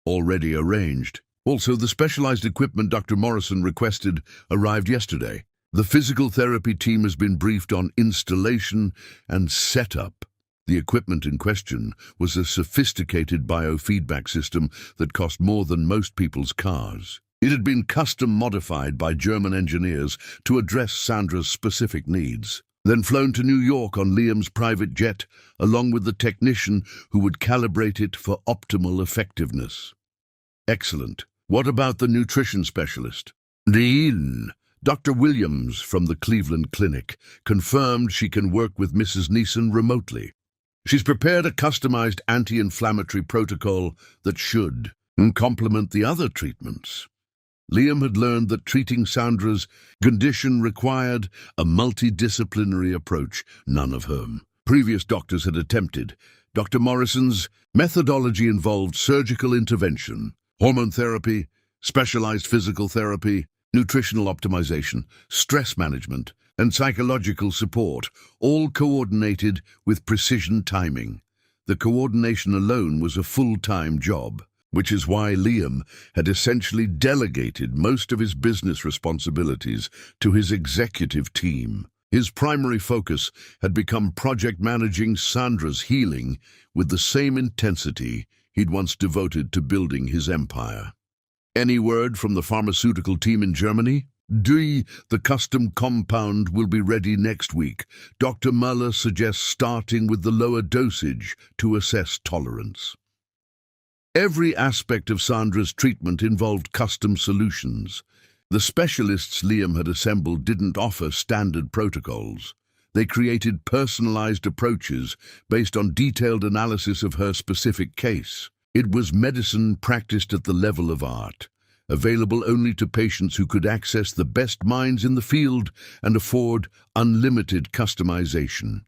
Already arranged. Also, the specialized equipment Dr. Morrison requested arrived yesterday. The physical therapy team has been briefed on installation and setup. The equipment in question was a sophisticated biofeedback system that cost more than most people's cars. It had been custom modified by German engineers to address Sandra's specific needs, then flown to New York on Liam's private jet, along with the technician who would calibrate it for optimal effectiveness. Excellent. What about the nutrition specialist? Dr. Williams from the Cleveland Clinic confirmed she can work with Mrs. Neeson remotely. She's prepared a customized anti-inflammatory protocol that should complement the other treatments. Liam had learned that treating Sandra's condition required a multidisciplinary approach, none of whom previous doctors had attempted. Dr. Morrison's methodology involved surgical intervention, hormone therapy, specialized physical therapy, nutritional optimization, stress management, and psychological support, all coordinated with precision timing. The coordination alone was a full-time job, which is why Liam had essentially delegated most of his business responsibilities to his executive team. His primary focus had become project managing Sandra's healing with the same intensity he'd once devoted to building his empire. Any word from the pharmaceutical team in Germany? The custom compound will be ready next week. Dr. Muller suggests starting with the lower dosage to assess tolerance. Every aspect of Sandra's treatment involved custom solutions. The specialists Liam had assembled didn't offer standard protocols. They created personalized approaches based on detailed analysis of her specific case. It was medicine practiced at the level of art, available only to patients who could access the best minds in the field and afford unlimited customization.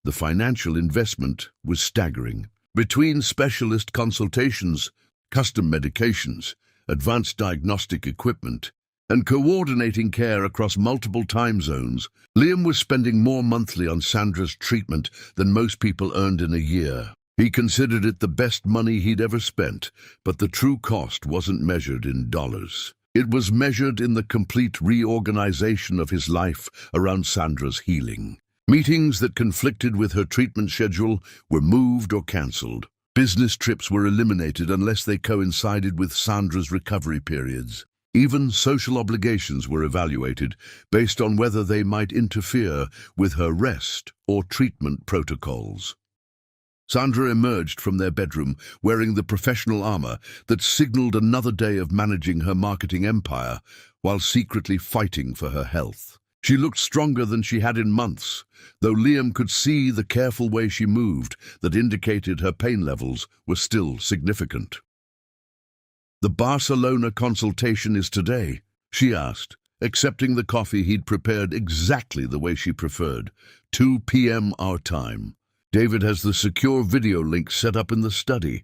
The financial investment was staggering. Between specialist consultations, custom medications, advanced diagnostic equipment, and coordinating care across multiple time zones, Liam was spending more monthly on Sandra's treatment than most people earned in a year. He considered it the best money he'd ever spent, but the true cost wasn't measured in dollars. It was measured in the complete reorganization of his life around Sandra's healing. Meetings that conflicted with her treatment schedule were moved or cancelled. Business trips were eliminated unless they coincided with Sandra's recovery periods. Even social obligations were evaluated based on whether they might interfere with her rest or treatment protocols. Sandra emerged from their bedroom wearing the professional armor that signaled another day of managing her marketing empire while secretly fighting for her health. She looked stronger than she had in months, though Liam could see the careful way she moved that indicated her pain levels were still significant. "The Barcelona consultation is today," she asked, accepting the coffee he'd prepared exactly the way she preferred. 2 p.m. our time. David has the secure video link set up in the study,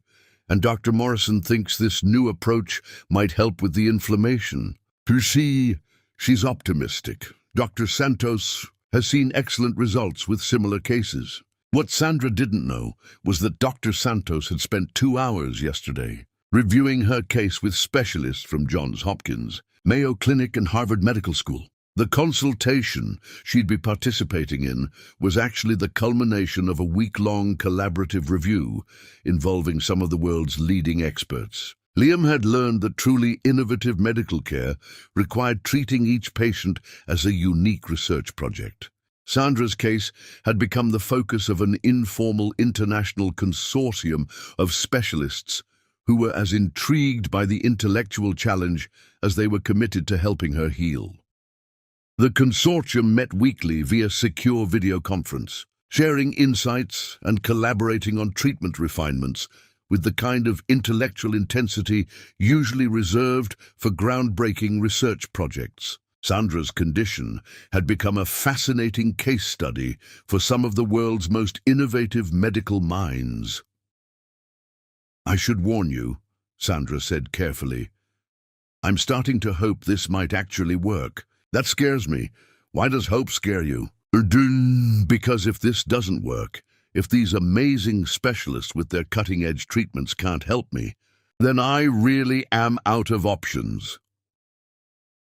and Dr. Morrison thinks this new approach might help with the inflammation. You see, she's optimistic. Dr. Santos has seen excellent results with similar cases. What Sandra didn't know was that Dr. Santos had spent 2 hours yesterday reviewing her case with specialists from Johns Hopkins, Mayo Clinic, and Harvard Medical School. The consultation she'd be participating in was actually the culmination of a week-long collaborative review involving some of the world's leading experts. Liam had learned that truly innovative medical care required treating each patient as a unique research project. Sandra's case had become the focus of an informal international consortium of specialists who were as intrigued by the intellectual challenge as they were committed to helping her heal. The consortium met weekly via secure video conference, sharing insights and collaborating on treatment refinements with the kind of intellectual intensity usually reserved for groundbreaking research projects. Sandra's condition had become a fascinating case study for some of the world's most innovative medical minds. "I should warn you," Sandra said carefully. "I'm starting to hope this might actually work." "That scares me." "Why does hope scare you?" "Because if this doesn't work, if these amazing specialists with their cutting-edge treatments can't help me, then I really am out of options."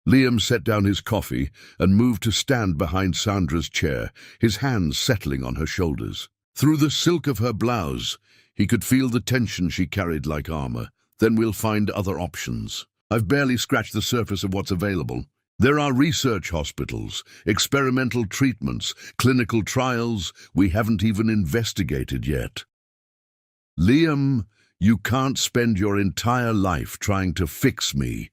Liam set down his coffee and moved to stand behind Sandra's chair, his hands settling on her shoulders. Through the silk of her blouse, he could feel the tension she carried like armor. "Then we'll find other options. I've barely scratched the surface of what's available. There are research hospitals, experimental treatments, clinical trials we haven't even investigated yet." "Liam, you can't spend your entire life trying to fix me."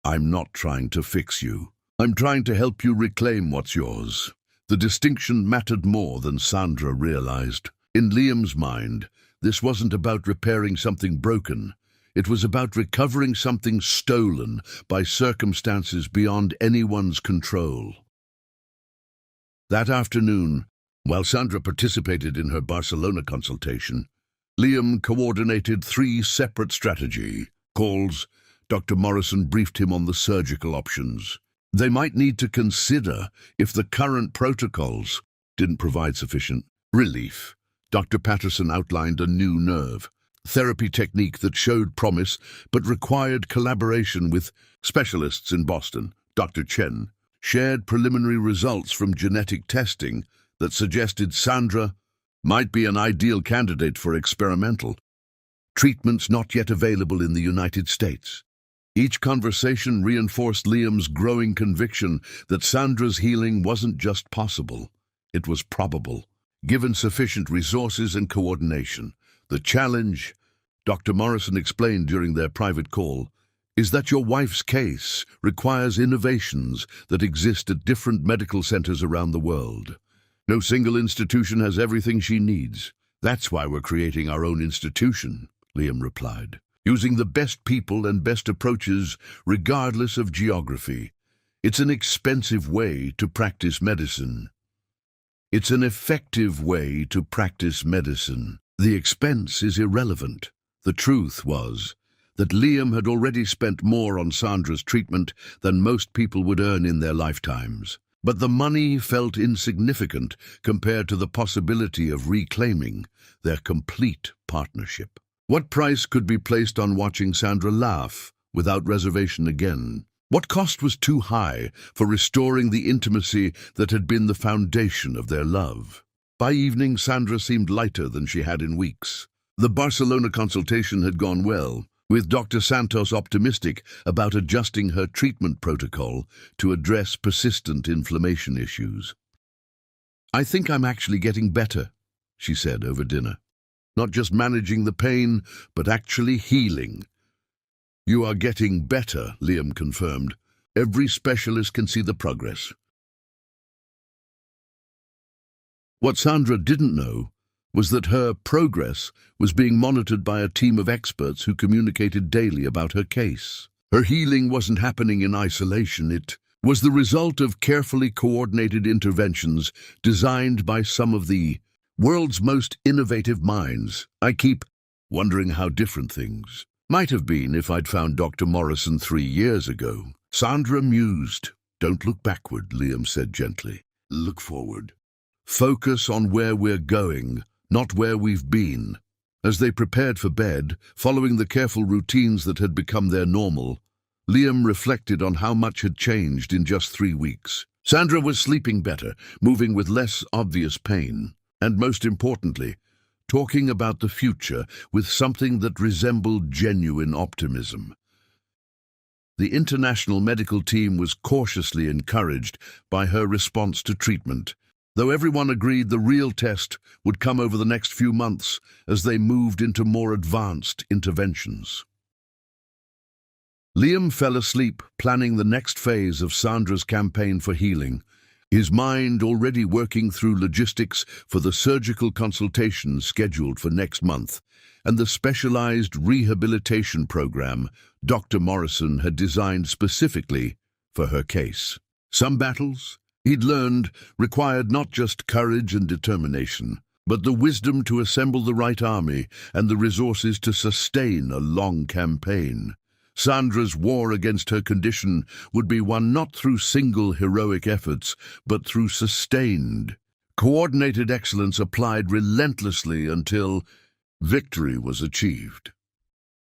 "I'm not trying to fix you. I'm trying to help you reclaim what's yours." The distinction mattered more than Sandra realized. In Liam's mind, this wasn't about repairing something broken. It was about recovering something stolen by circumstances beyond anyone's control. That afternoon, while Sandra participated in her Barcelona consultation, Liam coordinated 3 separate strategy calls. Dr. Morrison briefed him on the surgical options. They might need to consider if the current protocols didn't provide sufficient relief. Dr. Patterson outlined a new nerve therapy technique that showed promise but required collaboration with specialists in Boston. Dr. Chen shared preliminary results from genetic testing that suggested Sandra might be an ideal candidate for experimental treatments not yet available in the United States. Each conversation reinforced Liam's growing conviction that Sandra's healing wasn't just possible, it was probable, given sufficient resources and coordination. The challenge, Dr. Morrison explained during their private call, is that your wife's case requires innovations that exist at different medical centers around the world. No single institution has everything she needs. That's why we're creating our own institution, Liam replied, using the best people and best approaches regardless of geography. It's an expensive way to practice medicine. It's an effective way to practice medicine. The expense is irrelevant. The truth was that Liam had already spent more on Sandra's treatment than most people would earn in their lifetimes. But the money felt insignificant compared to the possibility of reclaiming their complete partnership. What price could be placed on watching Sandra laugh without reservation again? What cost was too high for restoring the intimacy that had been the foundation of their love? By evening, Sandra seemed lighter than she had in weeks. The Barcelona consultation had gone well, with Dr. Santos optimistic about adjusting her treatment protocol to address persistent inflammation issues. "I think I'm actually getting better," she said over dinner. "Not just managing the pain, but actually healing." "You are getting better," Liam confirmed. "Every specialist can see the progress." What Sandra didn't know was that her progress was being monitored by a team of experts who communicated daily about her case. Her healing wasn't happening in isolation. It was the result of carefully coordinated interventions designed by some of the world's most innovative minds. I keep wondering how different things might have been if I'd found Dr. Morrison 3 years ago. Sandra mused. "Don't look backward," Liam said gently. "Look forward. Focus on where we're going, not where we've been." As they prepared for bed, following the careful routines that had become their normal, Liam reflected on how much had changed in just 3 weeks. Sandra was sleeping better, moving with less obvious pain, and most importantly, talking about the future with something that resembled genuine optimism. The international medical team was cautiously encouraged by her response to treatment, though everyone agreed the real test would come over the next few months as they moved into more advanced interventions. Liam fell asleep planning the next phase of Sandra's campaign for healing, his mind already working through logistics for the surgical consultation scheduled for next month and the specialized rehabilitation program Dr. Morrison had designed specifically for her case. Some battles, he'd learned, required not just courage and determination, but the wisdom to assemble the right army and the resources to sustain a long campaign. Sandra's war against her condition would be won not through single heroic efforts, but through sustained, coordinated excellence applied relentlessly until victory was achieved.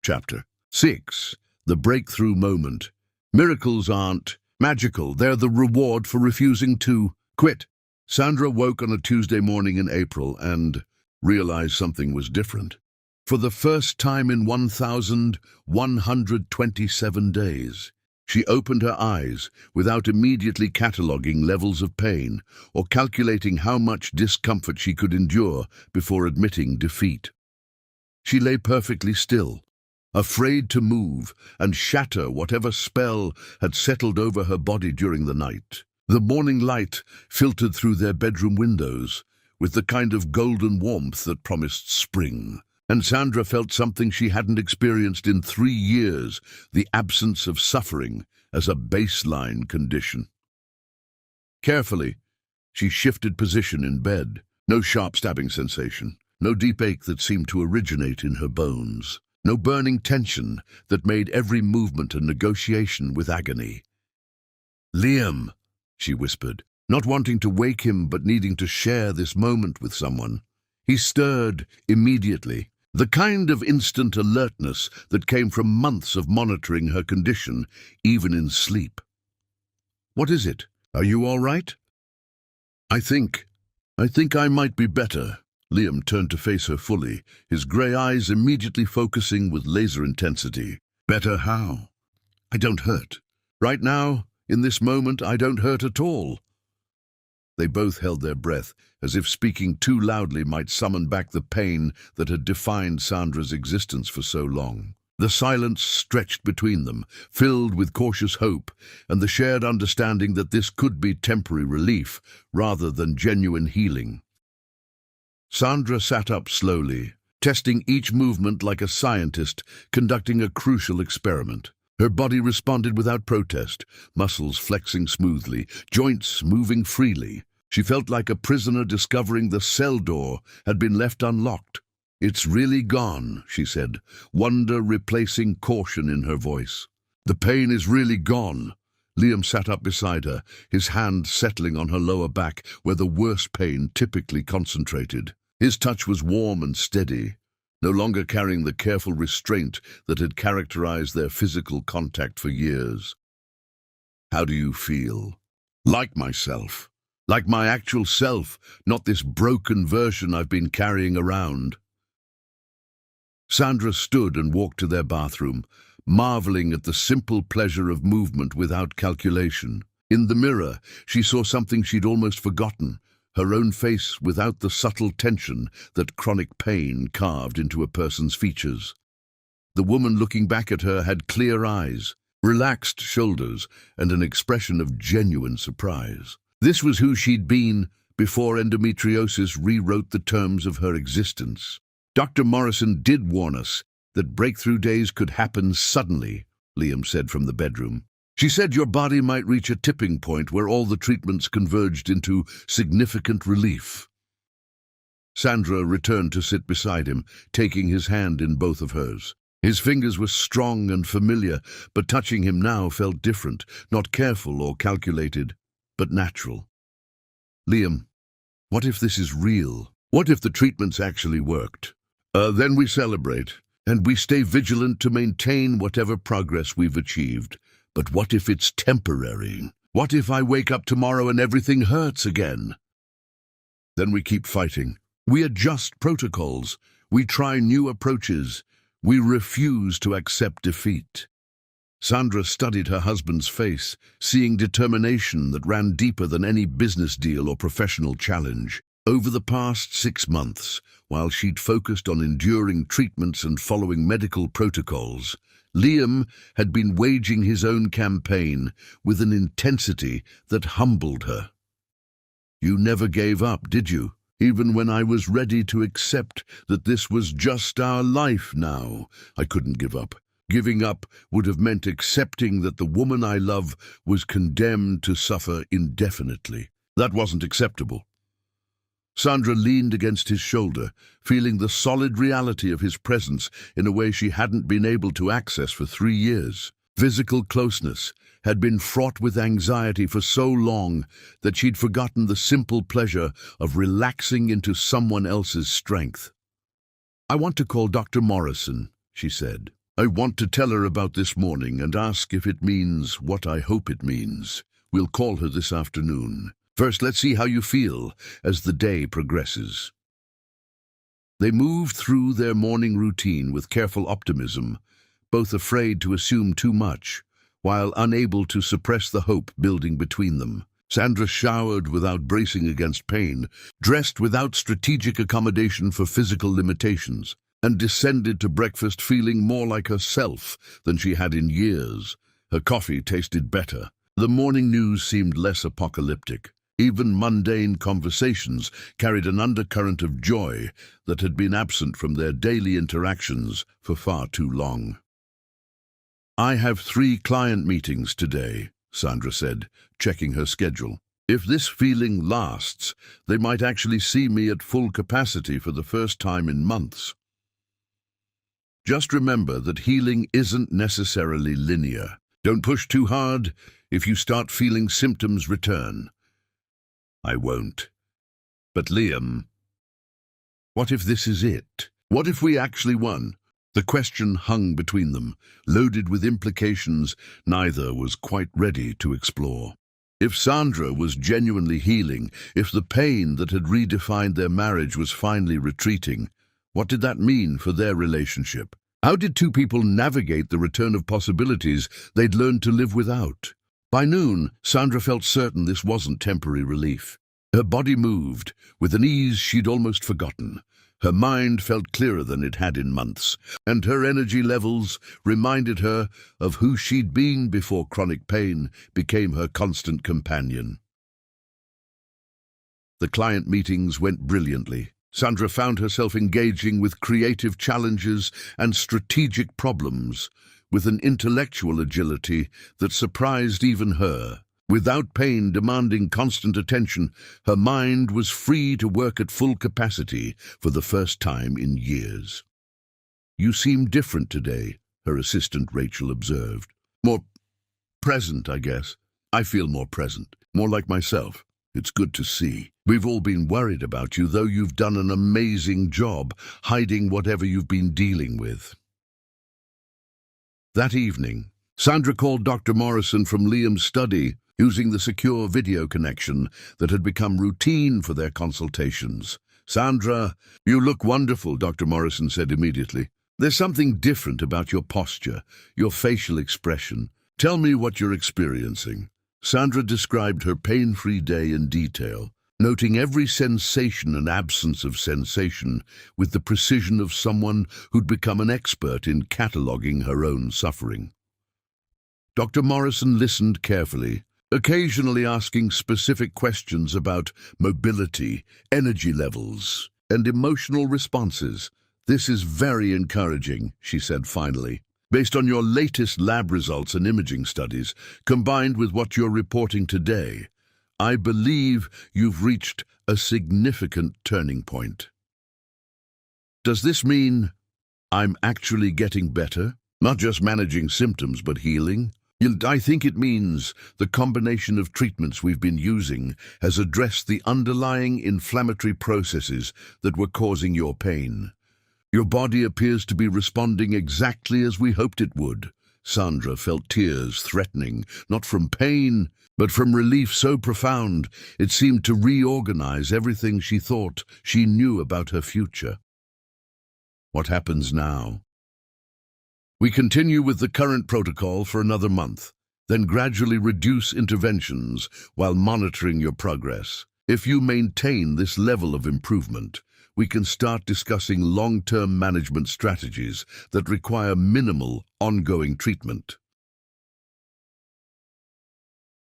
Chapter 6. The Breakthrough Moment. Miracles aren't magical, they're the reward for refusing to quit. Sandra woke on a Tuesday morning in April and realized something was different. For the first time in 1,127 days, she opened her eyes without immediately cataloging levels of pain or calculating how much discomfort she could endure before admitting defeat. She lay perfectly still, afraid to move and shatter whatever spell had settled over her body during the night. The morning light filtered through their bedroom windows with the kind of golden warmth that promised spring. And Sandra felt something she hadn't experienced in 3 years, the absence of suffering as a baseline condition. Carefully, she shifted position in bed. No sharp stabbing sensation, no deep ache that seemed to originate in her bones, no burning tension that made every movement a negotiation with agony. "Liam," she whispered, not wanting to wake him but needing to share this moment with someone. He stirred immediately. The kind of instant alertness that came from months of monitoring her condition, even in sleep. "What is it? Are you all right?" I think I might be better." Liam turned to face her fully, his grey eyes immediately focusing with laser intensity. "Better how?" "I don't hurt. Right now, in this moment, I don't hurt at all." They both held their breath, as if speaking too loudly might summon back the pain that had defined Sandra's existence for so long. The silence stretched between them, filled with cautious hope and the shared understanding that this could be temporary relief rather than genuine healing. Sandra sat up slowly, testing each movement like a scientist conducting a crucial experiment. Her body responded without protest, muscles flexing smoothly, joints moving freely. She felt like a prisoner discovering the cell door had been left unlocked. "It's really gone," she said, wonder replacing caution in her voice. "The pain is really gone." Liam sat up beside her, his hand settling on her lower back where the worst pain typically concentrated. His touch was warm and steady, no longer carrying the careful restraint that had characterized their physical contact for years. "How do you feel?" "Like myself. Like my actual self, not this broken version I've been carrying around." Sandra stood and walked to their bathroom, marveling at the simple pleasure of movement without calculation. In the mirror, she saw something she'd almost forgotten, her own face without the subtle tension that chronic pain carved into a person's features. The woman looking back at her had clear eyes, relaxed shoulders, and an expression of genuine surprise. This was who she'd been before endometriosis rewrote the terms of her existence. "Dr. Morrison did warn us that breakthrough days could happen suddenly," Liam said from the bedroom. "She said your body might reach a tipping point where all the treatments converged into significant relief." Sandra returned to sit beside him, taking his hand in both of hers. His fingers were strong and familiar, but touching him now felt different, not careful or calculated, but natural. "Liam, what if this is real? What if the treatments actually worked? Then we celebrate, and we stay vigilant to maintain whatever progress we've achieved. But what if it's temporary? What if I wake up tomorrow and everything hurts again?" "Then we keep fighting. We adjust protocols. We try new approaches. We refuse to accept defeat." Sandra studied her husband's face, seeing determination that ran deeper than any business deal or professional challenge. Over the past 6 months, while she'd focused on enduring treatments and following medical protocols, Liam had been waging his own campaign with an intensity that humbled her. "You never gave up, did you? Even when I was ready to accept that this was just our life now, I couldn't give up. Giving up would have meant accepting that the woman I love was condemned to suffer indefinitely. That wasn't acceptable." Sandra leaned against his shoulder, feeling the solid reality of his presence in a way she hadn't been able to access for 3 years. Physical closeness had been fraught with anxiety for so long that she'd forgotten the simple pleasure of relaxing into someone else's strength. "I want to call Dr. Morrison," she said. "I want to tell her about this morning and ask if it means what I hope it means. We'll call her this afternoon. First, let's see how you feel as the day progresses." They moved through their morning routine with careful optimism, both afraid to assume too much, while unable to suppress the hope building between them. Sandra showered without bracing against pain, dressed without strategic accommodation for physical limitations, and descended to breakfast feeling more like herself than she had in years. Her coffee tasted better. The morning news seemed less apocalyptic. Even mundane conversations carried an undercurrent of joy that had been absent from their daily interactions for far too long. "I have 3 client meetings today," Sandra said, checking her schedule. "If this feeling lasts, they might actually see me at full capacity for the first time in months. Just remember that healing isn't necessarily linear. Don't push too hard. If you start feeling symptoms, return." "I won't." "But Liam, what if this is it? What if we actually won?" The question hung between them, loaded with implications neither was quite ready to explore. If Sandra was genuinely healing, if the pain that had redefined their marriage was finally retreating, what did that mean for their relationship? How did 2 people navigate the return of possibilities they'd learned to live without? By noon, Sandra felt certain this wasn't temporary relief. Her body moved, with an ease she'd almost forgotten. Her mind felt clearer than it had in months, and her energy levels reminded her of who she'd been before chronic pain became her constant companion. The client meetings went brilliantly. Sandra found herself engaging with creative challenges and strategic problems, with an intellectual agility that surprised even her. Without pain demanding constant attention, her mind was free to work at full capacity for the first time in years. "You seem different today," her assistant Rachel observed. "More present, I guess. I feel more present, more like myself. It's good to see. We've all been worried about you, though you've done an amazing job hiding whatever you've been dealing with." That evening, Sandra called Dr. Morrison from Liam's study using the secure video connection that had become routine for their consultations. "Sandra, you look wonderful," Dr. Morrison said immediately. "There's something different about your posture, your facial expression. Tell me what you're experiencing." Sandra described her pain-free day in detail, noting every sensation and absence of sensation with the precision of someone who'd become an expert in cataloging her own suffering. Dr. Morrison listened carefully, occasionally asking specific questions about mobility, energy levels, and emotional responses. "This is very encouraging," she said finally. "Based on your latest lab results and imaging studies, combined with what you're reporting today, I believe you've reached a significant turning point." "Does this mean I'm actually getting better? Not just managing symptoms, but healing?" "I think it means the combination of treatments we've been using has addressed the underlying inflammatory processes that were causing your pain. Your body appears to be responding exactly as we hoped it would." Sandra felt tears threatening, not from pain, but from relief so profound it seemed to reorganize everything she thought she knew about her future. "What happens now?" "We continue with the current protocol for another month, then gradually reduce interventions while monitoring your progress. If you maintain this level of improvement, we can start discussing long-term management strategies that require minimal ongoing treatment."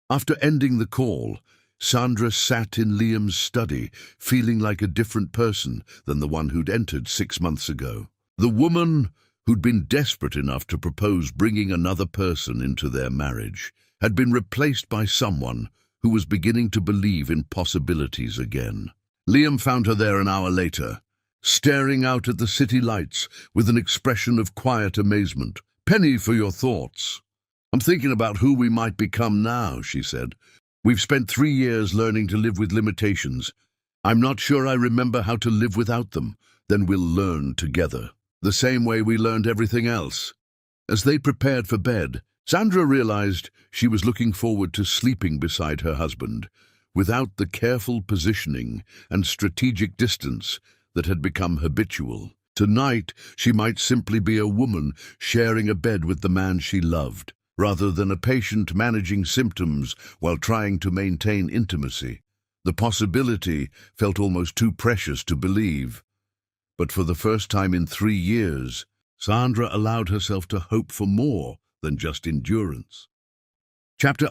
After ending the call, Sandra sat in Liam's study, feeling like a different person than the one who'd entered 6 months ago. The woman who'd been desperate enough to propose bringing another person into their marriage had been replaced by someone who was beginning to believe in possibilities again. Liam found her there an hour later, staring out at the city lights with an expression of quiet amazement. "Penny, for your thoughts." "I'm thinking about who we might become now," she said. "We've spent 3 years learning to live with limitations. I'm not sure I remember how to live without them. Then we'll learn together, the same way we learned everything else." As they prepared for bed, Sandra realized she was looking forward to sleeping beside her husband, without the careful positioning and strategic distance that had become habitual. Tonight, she might simply be a woman sharing a bed with the man she loved, rather than a patient managing symptoms while trying to maintain intimacy. The possibility felt almost too precious to believe. But for the first time in 3 years, Sandra allowed herself to hope for more than just endurance. Chapter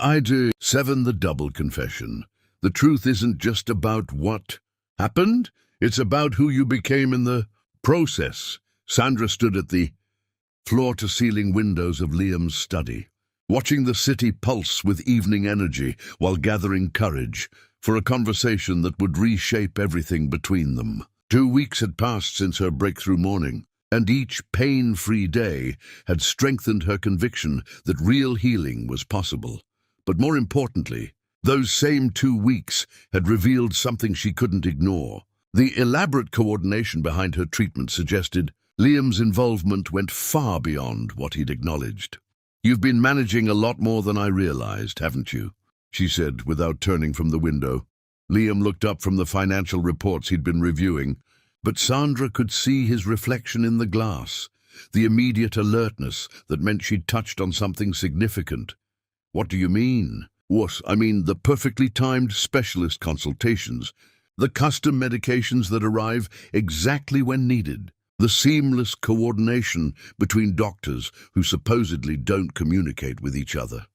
7: The Double Confession. The truth isn't just about what happened, it's about who you became in the process. Sandra stood at the floor-to-ceiling windows of Liam's study, watching the city pulse with evening energy while gathering courage for a conversation that would reshape everything between them. 2 weeks had passed since her breakthrough morning, and each pain-free day had strengthened her conviction that real healing was possible. But more importantly, those same 2 weeks had revealed something she couldn't ignore. The elaborate coordination behind her treatment suggested Liam's involvement went far beyond what he'd acknowledged. "You've been managing a lot more than I realized, haven't you?" she said without turning from the window. Liam looked up from the financial reports he'd been reviewing, but Sandra could see his reflection in the glass, the immediate alertness that meant she'd touched on something significant. "What do you mean?" "What? I mean the perfectly timed specialist consultations, the custom medications that arrive exactly when needed, the seamless coordination between doctors who supposedly don't communicate with each other."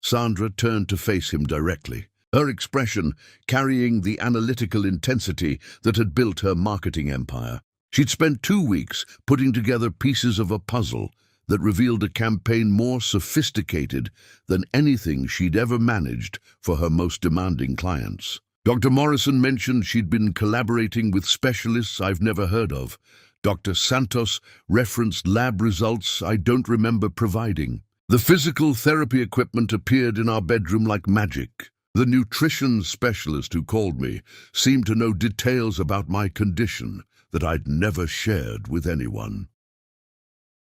Sandra turned to face him directly, her expression carrying the analytical intensity that had built her marketing empire. She'd spent 2 weeks putting together pieces of a puzzle that revealed a campaign more sophisticated than anything she'd ever managed for her most demanding clients. Dr. Morrison mentioned she'd been collaborating with specialists I've never heard of. Dr. Santos referenced lab results I don't remember providing. The physical therapy equipment appeared in our bedroom like magic. The nutrition specialist who called me seemed to know details about my condition that I'd never shared with anyone.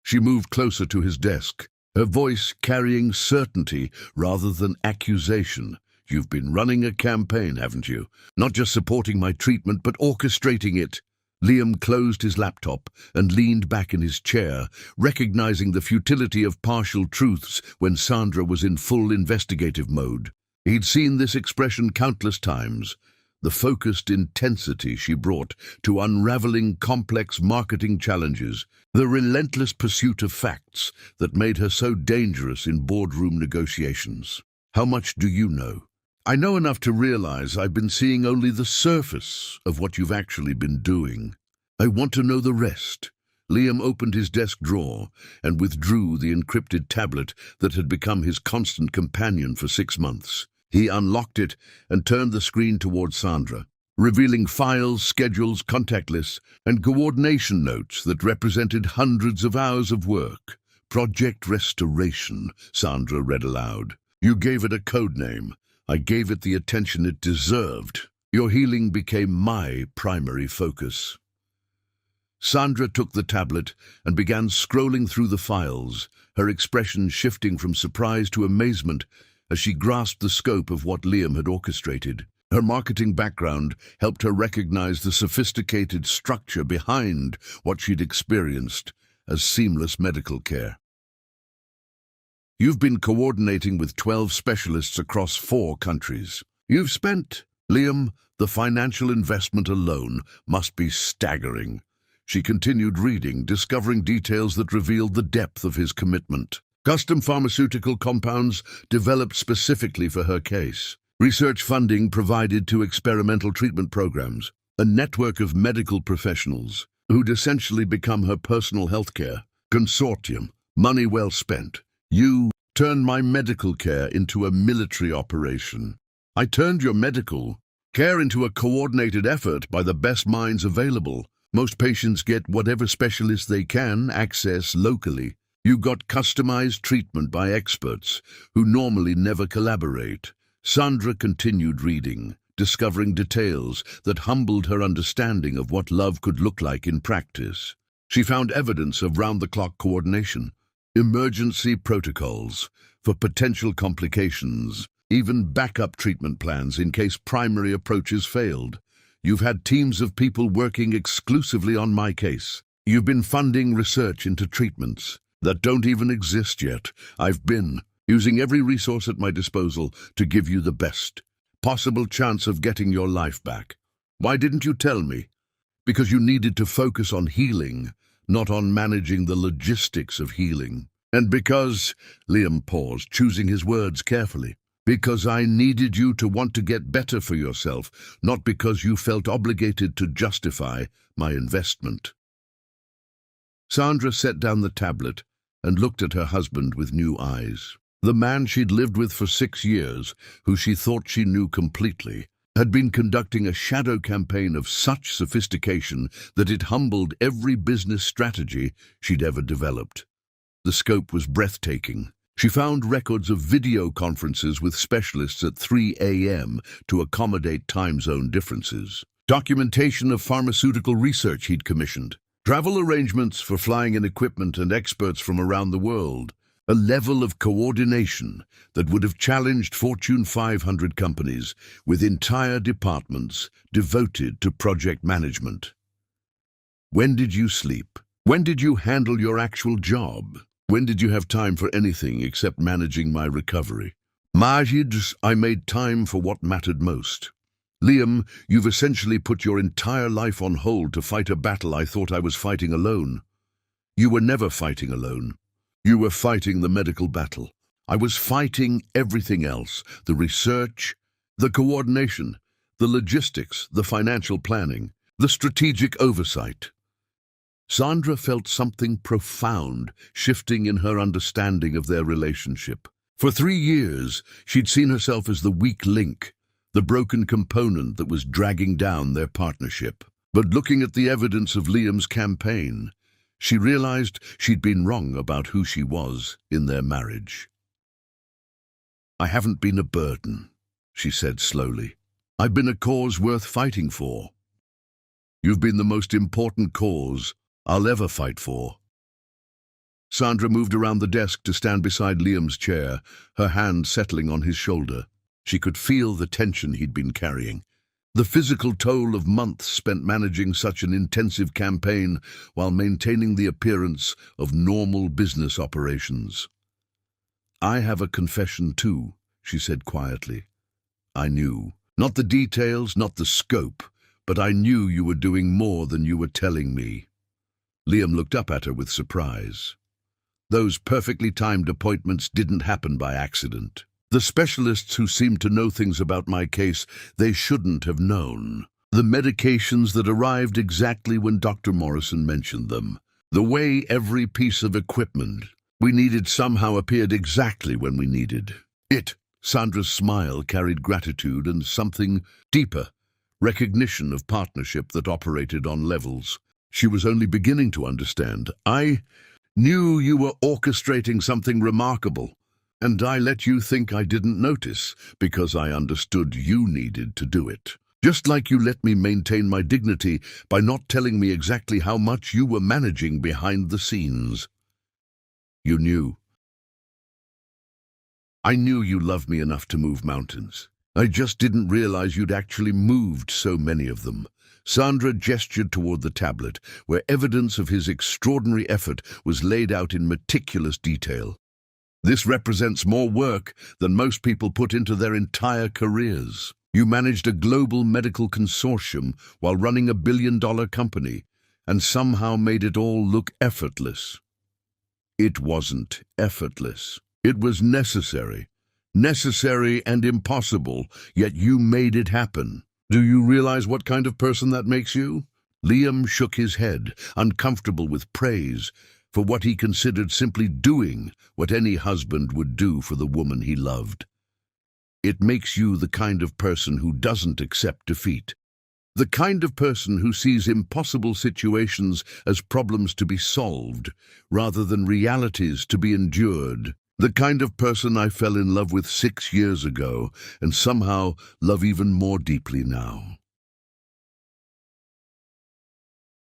She moved closer to his desk, her voice carrying certainty rather than accusation. You've been running a campaign, haven't you? Not just supporting my treatment, but orchestrating it. Liam closed his laptop and leaned back in his chair, recognizing the futility of partial truths when Sandra was in full investigative mode. He'd seen this expression countless times, the focused intensity she brought to unraveling complex marketing challenges, the relentless pursuit of facts that made her so dangerous in boardroom negotiations. How much do you know? I know enough to realize I've been seeing only the surface of what you've actually been doing. I want to know the rest. Liam opened his desk drawer and withdrew the encrypted tablet that had become his constant companion for 6 months. He unlocked it and turned the screen toward Sandra, revealing files, schedules, contact lists, and coordination notes that represented hundreds of hours of work. Project Restoration, Sandra read aloud. You gave it a code name. I gave it the attention it deserved. Your healing became my primary focus. Sandra took the tablet and began scrolling through the files, her expression shifting from surprise to amazement as she grasped the scope of what Liam had orchestrated. Her marketing background helped her recognize the sophisticated structure behind what she'd experienced as seamless medical care. You've been coordinating with 12 specialists across 4 countries. You've spent, Liam, the financial investment alone must be staggering. She continued reading, discovering details that revealed the depth of his commitment. Custom pharmaceutical compounds developed specifically for her case. Research funding provided to experimental treatment programs. A network of medical professionals who'd essentially become her personal healthcare consortium. Money well spent. You turned my medical care into a military operation. I turned your medical care into a coordinated effort by the best minds available. Most patients get whatever specialist they can access locally. You got customized treatment by experts who normally never collaborate. Sandra continued reading, discovering details that humbled her understanding of what love could look like in practice. She found evidence of round-the-clock coordination, emergency protocols for potential complications, even backup treatment plans in case primary approaches failed. You've had teams of people working exclusively on my case. You've been funding research into treatments that don't even exist yet. I've been using every resource at my disposal to give you the best possible chance of getting your life back. Why didn't you tell me? Because you needed to focus on healing, not on managing the logistics of healing. And because, Liam paused, choosing his words carefully, because I needed you to want to get better for yourself, not because you felt obligated to justify my investment. Sandra set down the tablet and looked at her husband with new eyes. The man she'd lived with for 6 years, who she thought she knew completely, had been conducting a shadow campaign of such sophistication that it humbled every business strategy she'd ever developed. The scope was breathtaking. She found records of video conferences with specialists at 3 a.m. to accommodate time zone differences. Documentation of pharmaceutical research he'd commissioned. Travel arrangements for flying in equipment and experts from around the world. A level of coordination that would have challenged Fortune 500 companies with entire departments devoted to project management. When did you sleep? When did you handle your actual job? When did you have time for anything except managing my recovery? Majid, I made time for what mattered most. Liam, you've essentially put your entire life on hold to fight a battle I thought I was fighting alone. You were never fighting alone. You were fighting the medical battle. I was fighting everything else, the research, the coordination, the logistics, the financial planning, the strategic oversight. Sandra felt something profound shifting in her understanding of their relationship. For 3 years, she'd seen herself as the weak link, the broken component that was dragging down their partnership. But looking at the evidence of Liam's campaign, she realized she'd been wrong about who she was in their marriage. "I haven't been a burden," she said slowly. "I've been a cause worth fighting for. You've been the most important cause I'll ever fight for." Sandra moved around the desk to stand beside Liam's chair, her hand settling on his shoulder. She could feel the tension he'd been carrying, the physical toll of months spent managing such an intensive campaign while maintaining the appearance of normal business operations. "I have a confession too," she said quietly. "I knew. Not the details, not the scope, but I knew you were doing more than you were telling me." Liam looked up at her with surprise. Those perfectly timed appointments didn't happen by accident. The specialists who seemed to know things about my case they shouldn't have known. The medications that arrived exactly when Dr. Morrison mentioned them. The way every piece of equipment we needed somehow appeared exactly when we needed it. Sandra's smile carried gratitude and something deeper, recognition of partnership that operated on levels she was only beginning to understand. "I knew you were orchestrating something remarkable, and I let you think I didn't notice because I understood you needed to do it. Just like you let me maintain my dignity by not telling me exactly how much you were managing behind the scenes. You knew. I knew you loved me enough to move mountains. I just didn't realize you'd actually moved so many of them." Sandra gestured toward the tablet, where evidence of his extraordinary effort was laid out in meticulous detail. "This represents more work than most people put into their entire careers. You managed a global medical consortium while running a billion-dollar company, and somehow made it all look effortless." It wasn't effortless. It was necessary and impossible, yet you made it happen. Do you realize what kind of person that makes you? Liam shook his head, uncomfortable with praise for what he considered simply doing what any husband would do for the woman he loved. "It makes you the kind of person who doesn't accept defeat. The kind of person who sees impossible situations as problems to be solved, rather than realities to be endured. The kind of person I fell in love with 6 years ago, and somehow love even more deeply now."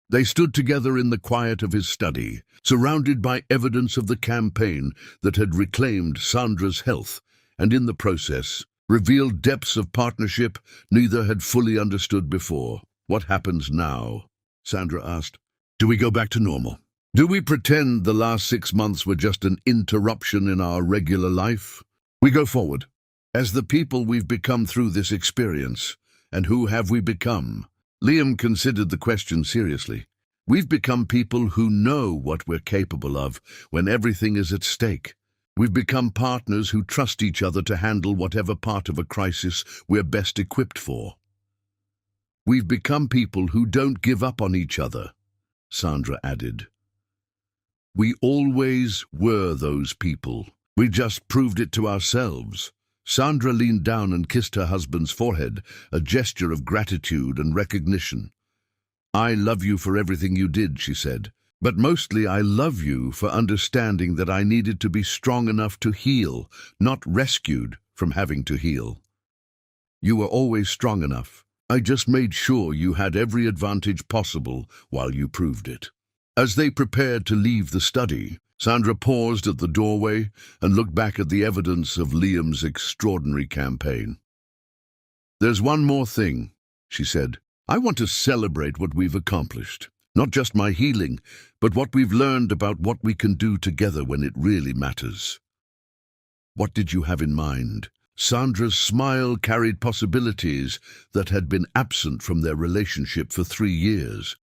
They stood together in the quiet of his study, surrounded by evidence of the campaign that had reclaimed Sandra's health, and in the process, revealed depths of partnership neither had fully understood before. "What happens now?" Sandra asked. "Do we go back to normal? Do we pretend the last 6 months were just an interruption in our regular life? We go forward, as the people we've become through this experience. And who have we become?" Liam considered the question seriously. "We've become people who know what we're capable of when everything is at stake. We've become partners who trust each other to handle whatever part of a crisis we're best equipped for. We've become people who don't give up on each other," Sandra added. "We always were those people. We just proved it to ourselves." Sandra leaned down and kissed her husband's forehead, a gesture of gratitude and recognition. "I love you for everything you did," she said. "But mostly I love you for understanding that I needed to be strong enough to heal, not rescued from having to heal. You were always strong enough. I just made sure you had every advantage possible while you proved it." As they prepared to leave the study, Sandra paused at the doorway and looked back at the evidence of Liam's extraordinary campaign. "There's one more thing," she said. "I want to celebrate what we've accomplished. Not just my healing, but what we've learned about what we can do together when it really matters." "What did you have in mind?" Sandra's smile carried possibilities that had been absent from their relationship for 3 years.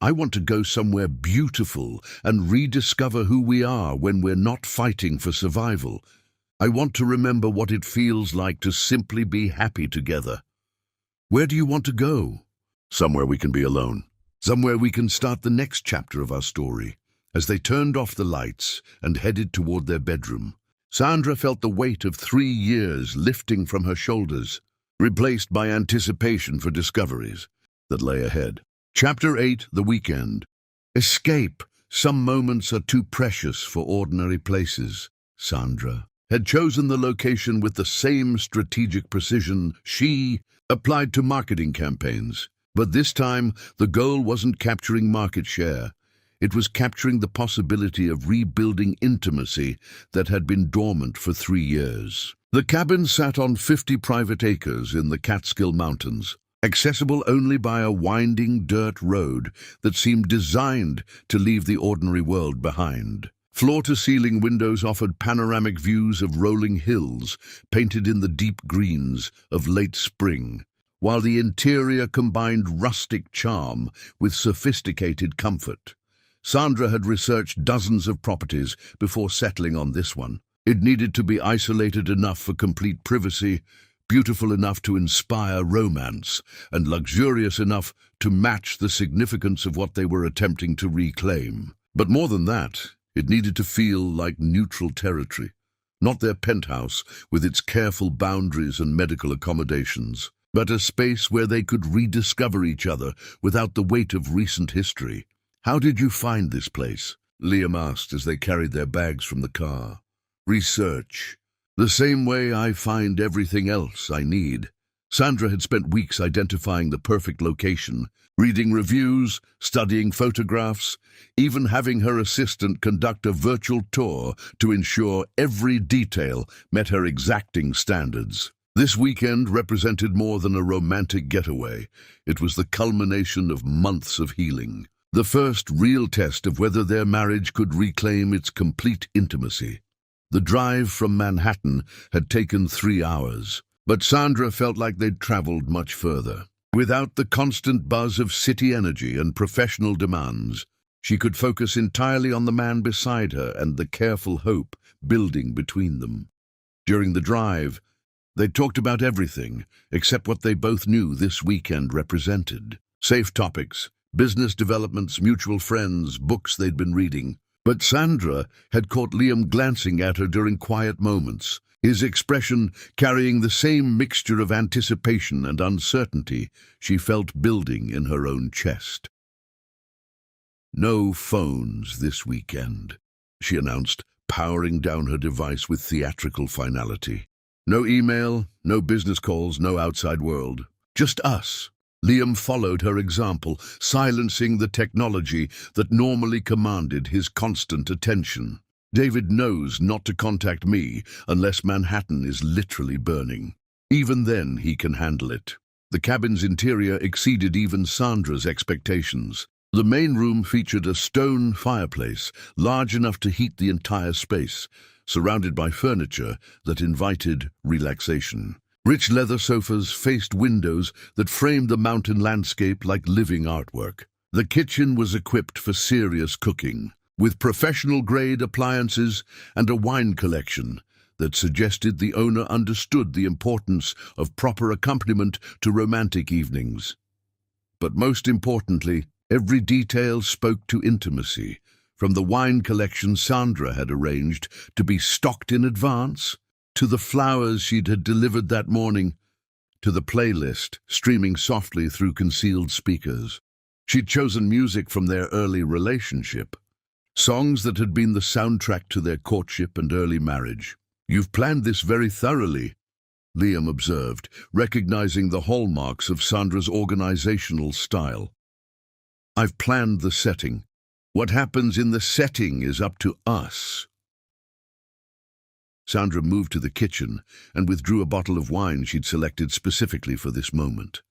"I want to go somewhere beautiful and rediscover who we are when we're not fighting for survival. I want to remember what it feels like to simply be happy together." "Where do you want to go?" "Somewhere we can be alone." Somewhere we can start the next chapter of our story. As they turned off the lights and headed toward their bedroom, Sandra felt the weight of 3 years lifting from her shoulders, replaced by anticipation for discoveries that lay ahead. Chapter 8, The Weekend. Escape. Some moments are too precious for ordinary places. Sandra had chosen the location with the same strategic precision she applied to marketing campaigns. But this time, the goal wasn't capturing market share. It was capturing the possibility of rebuilding intimacy that had been dormant for 3 years. The cabin sat on 50 private acres in the Catskill Mountains, accessible only by a winding dirt road that seemed designed to leave the ordinary world behind. Floor-to-ceiling windows offered panoramic views of rolling hills painted in the deep greens of late spring, while the interior combined rustic charm with sophisticated comfort. Sandra had researched dozens of properties before settling on this one. It needed to be isolated enough for complete privacy, beautiful enough to inspire romance, and luxurious enough to match the significance of what they were attempting to reclaim. But more than that, it needed to feel like neutral territory, not their penthouse with its careful boundaries and medical accommodations, but a space where they could rediscover each other without the weight of recent history. "How did you find this place?" Liam asked as they carried their bags from the car. "Research. The same way I find everything else I need." Sandra had spent weeks identifying the perfect location, reading reviews, studying photographs, even having her assistant conduct a virtual tour to ensure every detail met her exacting standards. This weekend represented more than a romantic getaway. It was the culmination of months of healing, the first real test of whether their marriage could reclaim its complete intimacy. The drive from Manhattan had taken 3 hours, but Sandra felt like they'd traveled much further. Without the constant buzz of city energy and professional demands, she could focus entirely on the man beside her and the careful hope building between them. During the drive, they talked about everything except what they both knew this weekend represented. Safe topics, business developments, mutual friends, books they'd been reading. But Sandra had caught Liam glancing at her during quiet moments, his expression carrying the same mixture of anticipation and uncertainty she felt building in her own chest. "No phones this weekend," she announced, powering down her device with theatrical finality. "No email, no business calls, no outside world. Just us." Liam followed her example, silencing the technology that normally commanded his constant attention. "David knows not to contact me unless Manhattan is literally burning. Even then, he can handle it." The cabin's interior exceeded even Sandra's expectations. The main room featured a stone fireplace, large enough to heat the entire space, surrounded by furniture that invited relaxation. Rich leather sofas faced windows that framed the mountain landscape like living artwork. The kitchen was equipped for serious cooking, with professional-grade appliances and a wine collection that suggested the owner understood the importance of proper accompaniment to romantic evenings. But most importantly, every detail spoke to intimacy, from the wine collection Sandra had arranged to be stocked in advance, to the flowers she'd had delivered that morning, to the playlist streaming softly through concealed speakers. She'd chosen music from their early relationship, songs that had been the soundtrack to their courtship and early marriage. "You've planned this very thoroughly," Liam observed, recognizing the hallmarks of Sandra's organizational style. "I've planned the setting. What happens in the setting is up to us." Sandra moved to the kitchen and withdrew a bottle of wine she'd selected specifically for this moment.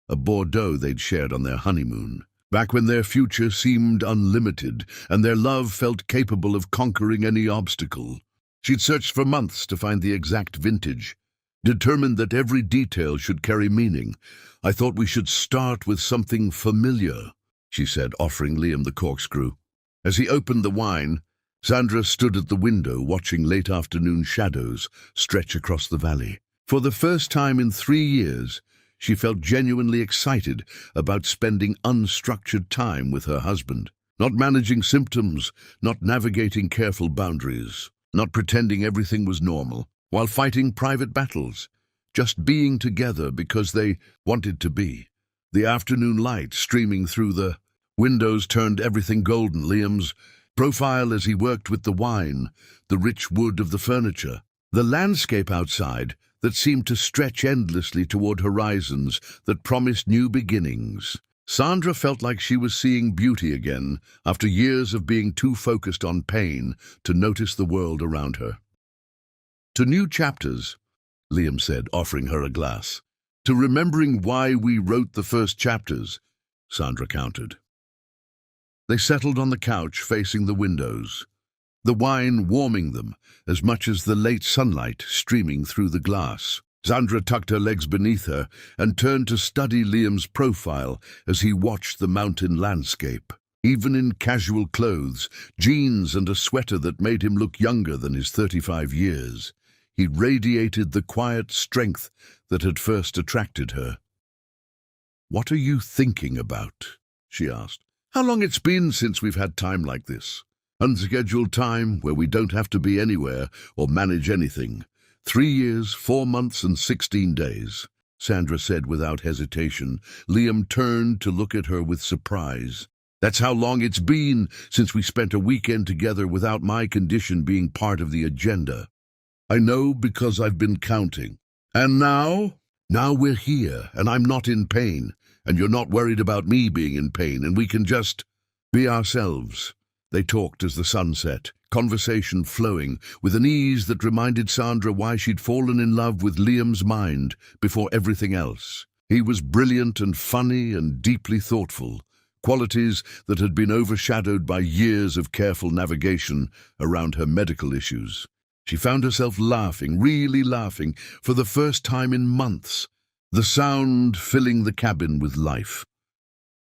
A Bordeaux they'd shared on their honeymoon, back when their future seemed unlimited and their love felt capable of conquering any obstacle. She'd searched for months to find the exact vintage, determined that every detail should carry meaning. "I thought we should start with something familiar," she said, offering Liam the corkscrew. As he opened the wine, Sandra stood at the window watching late afternoon shadows stretch across the valley. For the first time in 3 years, She felt genuinely excited about spending unstructured time with her husband, not managing symptoms, not navigating careful boundaries, not pretending everything was normal, while fighting private battles, just being together because they wanted to be. The afternoon light streaming through the windows turned everything golden. Liam's profile as he worked with the wine, the rich wood of the furniture, the landscape outside that seemed to stretch endlessly toward horizons that promised new beginnings. Sandra felt like she was seeing beauty again after years of being too focused on pain to notice the world around her. "To new chapters," Liam said, offering her a glass. "To remembering why we wrote the first chapters," Sandra countered. They settled on the couch facing the windows, the wine warming them as much as the late sunlight streaming through the glass. Sandra tucked her legs beneath her and turned to study Liam's profile as he watched the mountain landscape. Even in casual clothes, jeans and a sweater that made him look younger than his 35 years, he radiated the quiet strength that had first attracted her. "What are you thinking about?" she asked. "How long it's been since we've had time like this. Unscheduled time where we don't have to be anywhere or manage anything. 3 years, 4 months and 16 days, Sandra said without hesitation. Liam turned to look at her with surprise. "That's how long it's been since we spent a weekend together without my condition being part of the agenda." "I know because I've been counting. And now? Now we're here, and I'm not in pain, and you're not worried about me being in pain, and we can just be ourselves." They talked as the sun set, conversation flowing with an ease that reminded Sandra why she'd fallen in love with Liam's mind before everything else. He was brilliant and funny and deeply thoughtful, qualities that had been overshadowed by years of careful navigation around her medical issues. She found herself laughing, really laughing, for the first time in months, the sound filling the cabin with life.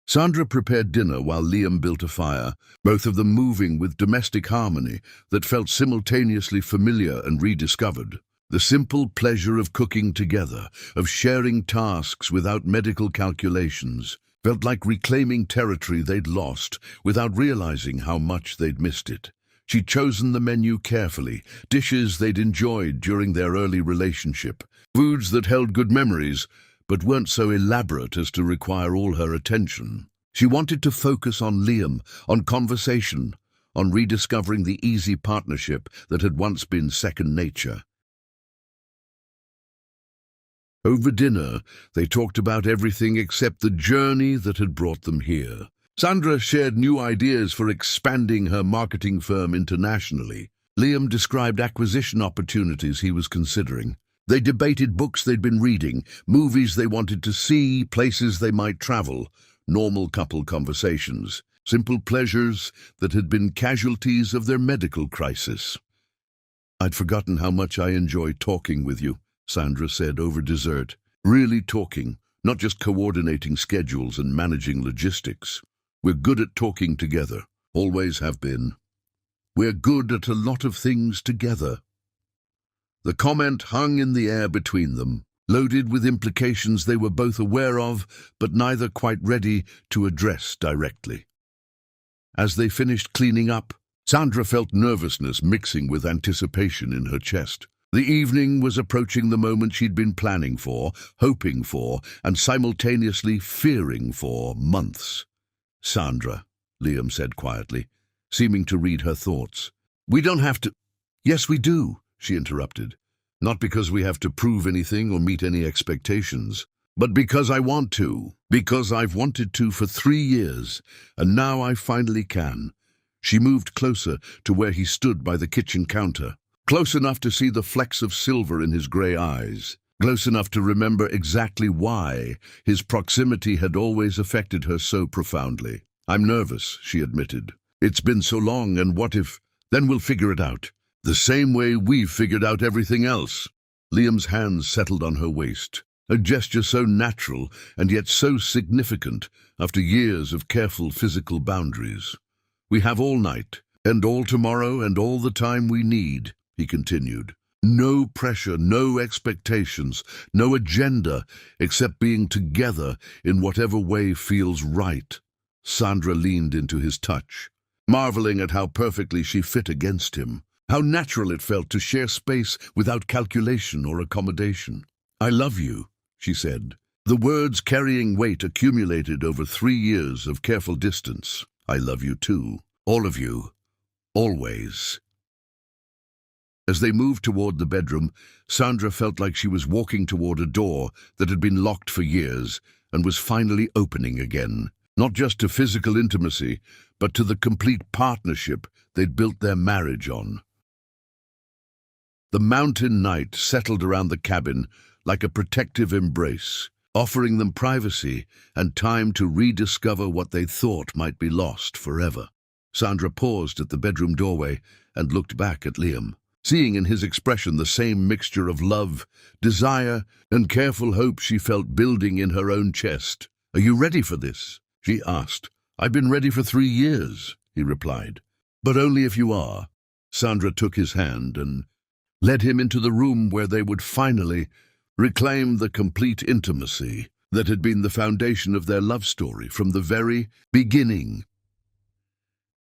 Sandra prepared dinner while Liam built a fire, both of them moving with domestic harmony that felt simultaneously familiar and rediscovered. The simple pleasure of cooking together, of sharing tasks without medical calculations, felt like reclaiming territory they'd lost without realizing how much they'd missed it. She'd chosen the menu carefully, dishes they'd enjoyed during their early relationship, foods that held good memories, but weren't so elaborate as to require all her attention. She wanted to focus on Liam, on conversation, on rediscovering the easy partnership that had once been second nature. Over dinner, they talked about everything except the journey that had brought them here. Sandra shared new ideas for expanding her marketing firm internationally. Liam described acquisition opportunities he was considering. They debated books they'd been reading, movies they wanted to see, places they might travel, normal couple conversations, simple pleasures that had been casualties of their medical crisis. "I'd forgotten how much I enjoy talking with you," Sandra said over dessert. "Really talking, not just coordinating schedules and managing logistics. We're good at talking together, always have been. We're good at a lot of things together." The comment hung in the air between them, loaded with implications they were both aware of, but neither quite ready to address directly. As they finished cleaning up, Sandra felt nervousness mixing with anticipation in her chest. The evening was approaching the moment she'd been planning for, hoping for, and simultaneously fearing for months. "Sandra," Liam said quietly, seeming to read her thoughts. "We don't have to—" "Yes, we do," she interrupted. "Not because we have to prove anything or meet any expectations, but because I want to, because I've wanted to for 3 years, and now I finally can." She moved closer to where he stood by the kitchen counter, close enough to see the flecks of silver in his grey eyes, close enough to remember exactly why his proximity had always affected her so profoundly. "I'm nervous," she admitted. "It's been so long, and what if— then we'll figure it out. The same way we've figured out everything else." Liam's hands settled on her waist, a gesture so natural and yet so significant after years of careful physical boundaries. "We have all night, and all tomorrow, and all the time we need," he continued. No pressure, no expectations, no agenda, except being together in whatever way feels right. Sandra leaned into his touch, marveling at how perfectly she fit against him, how natural it felt to share space without calculation or accommodation. "I love you," she said, the words carrying weight accumulated over 3 years of careful distance. "I love you too, all of you, always." As they moved toward the bedroom, Sandra felt like she was walking toward a door that had been locked for years and was finally opening again, not just to physical intimacy, but to the complete partnership they'd built their marriage on. The mountain night settled around the cabin like a protective embrace, offering them privacy and time to rediscover what they thought might be lost forever. Sandra paused at the bedroom doorway and looked back at Liam, seeing in his expression the same mixture of love, desire, and careful hope she felt building in her own chest. "Are you ready for this?" she asked. "I've been ready for 3 years," he replied. "But only if you are." Sandra took his hand and led him into the room where they would finally reclaim the complete intimacy that had been the foundation of their love story from the very beginning.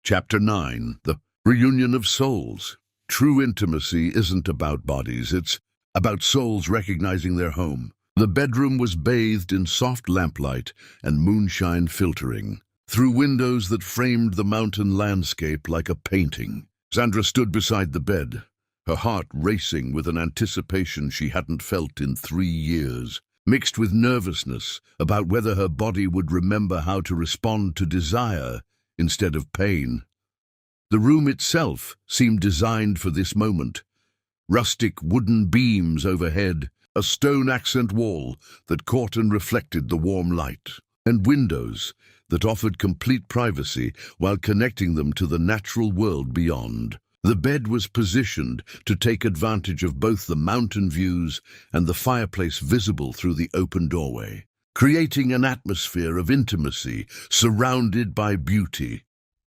Chapter 9. The Reunion of Souls. True intimacy isn't about bodies, it's about souls recognizing their home. The bedroom was bathed in soft lamplight and moonshine filtering through windows that framed the mountain landscape like a painting. Sandra stood beside the bed, her heart racing with an anticipation she hadn't felt in 3 years, mixed with nervousness about whether her body would remember how to respond to desire instead of pain. The room itself seemed designed for this moment. Rustic wooden beams overhead, a stone accent wall that caught and reflected the warm light, and windows that offered complete privacy while connecting them to the natural world beyond. The bed was positioned to take advantage of both the mountain views and the fireplace visible through the open doorway, creating an atmosphere of intimacy surrounded by beauty.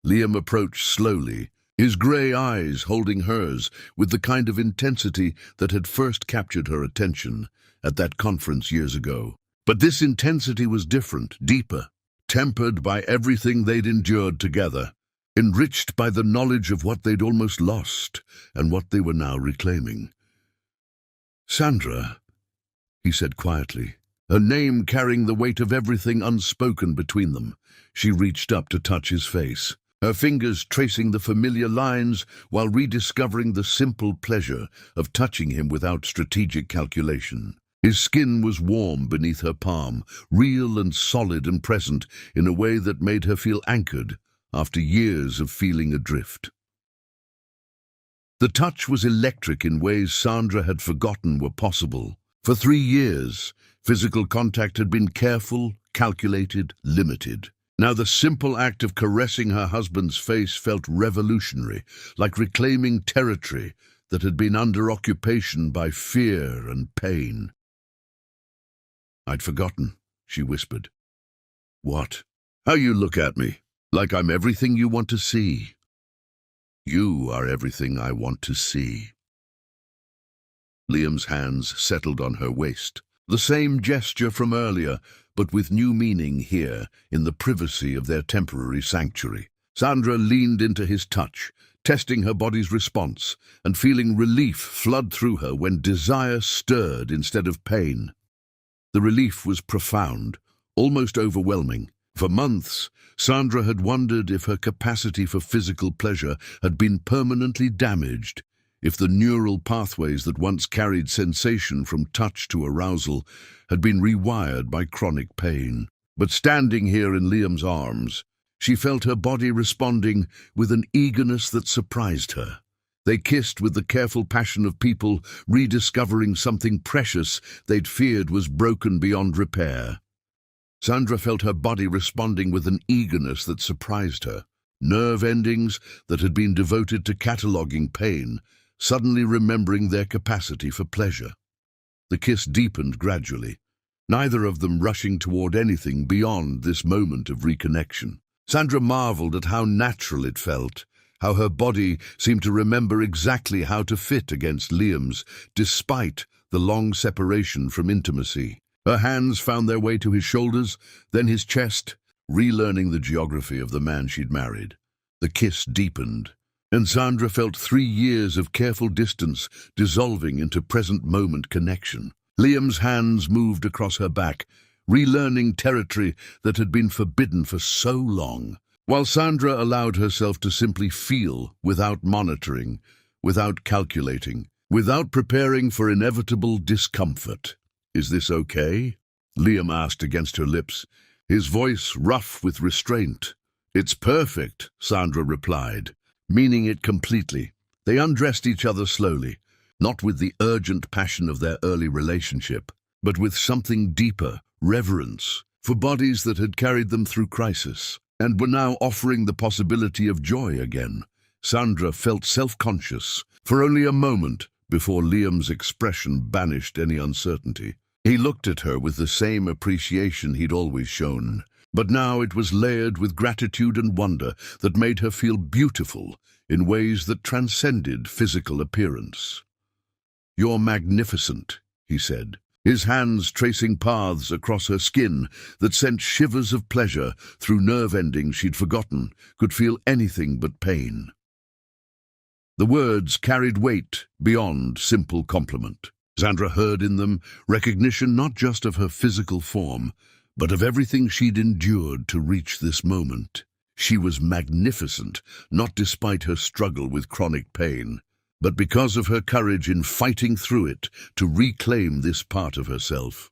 Liam approached slowly, his grey eyes holding hers with the kind of intensity that had first captured her attention at that conference years ago. But this intensity was different, deeper, tempered by everything they'd endured together, enriched by the knowledge of what they'd almost lost and what they were now reclaiming. "Sandra," he said quietly, her name carrying the weight of everything unspoken between them. She reached up to touch his face, her fingers tracing the familiar lines while rediscovering the simple pleasure of touching him without strategic calculation. His skin was warm beneath her palm, real and solid and present in a way that made her feel anchored after years of feeling adrift. The touch was electric in ways Sandra had forgotten were possible. For 3 years, physical contact had been careful, calculated, limited. Now the simple act of caressing her husband's face felt revolutionary, like reclaiming territory that had been under occupation by fear and pain. "I'd forgotten," she whispered. "What?" "How you look at me. Like I'm everything you want to see." "You are everything I want to see." Liam's hands settled on her waist. The same gesture from earlier, but with new meaning here, in the privacy of their temporary sanctuary. Sandra leaned into his touch, testing her body's response, and feeling relief flood through her when desire stirred instead of pain. The relief was profound, almost overwhelming. For months, Sandra had wondered if her capacity for physical pleasure had been permanently damaged, if the neural pathways that once carried sensation from touch to arousal had been rewired by chronic pain. But standing here in Liam's arms, she felt her body responding with an eagerness that surprised her. They kissed with the careful passion of people rediscovering something precious they'd feared was broken beyond repair. Sandra felt her body responding with an eagerness that surprised her. Nerve endings that had been devoted to cataloguing pain, suddenly remembering their capacity for pleasure. The kiss deepened gradually, neither of them rushing toward anything beyond this moment of reconnection. Sandra marveled at how natural it felt, how her body seemed to remember exactly how to fit against Liam's, despite the long separation from intimacy. Her hands found their way to his shoulders, then his chest, relearning the geography of the man she'd married. The kiss deepened, and Sandra felt 3 years of careful distance dissolving into present-moment connection. Liam's hands moved across her back, relearning territory that had been forbidden for so long, while Sandra allowed herself to simply feel without monitoring, without calculating, without preparing for inevitable discomfort. "Is this okay?" Liam asked against her lips, his voice rough with restraint. "It's perfect," Sandra replied, meaning it completely. They undressed each other slowly, not with the urgent passion of their early relationship, but with something deeper, reverence, for bodies that had carried them through crisis, and were now offering the possibility of joy again. Sandra felt self-conscious for only a moment before Liam's expression banished any uncertainty. He looked at her with the same appreciation he'd always shown, but now it was layered with gratitude and wonder that made her feel beautiful in ways that transcended physical appearance. "You're magnificent," he said, his hands tracing paths across her skin that sent shivers of pleasure through nerve endings she'd forgotten could feel anything but pain. The words carried weight beyond simple compliment. Sandra heard in them recognition not just of her physical form, but of everything she'd endured to reach this moment. She was magnificent, not despite her struggle with chronic pain, but because of her courage in fighting through it to reclaim this part of herself.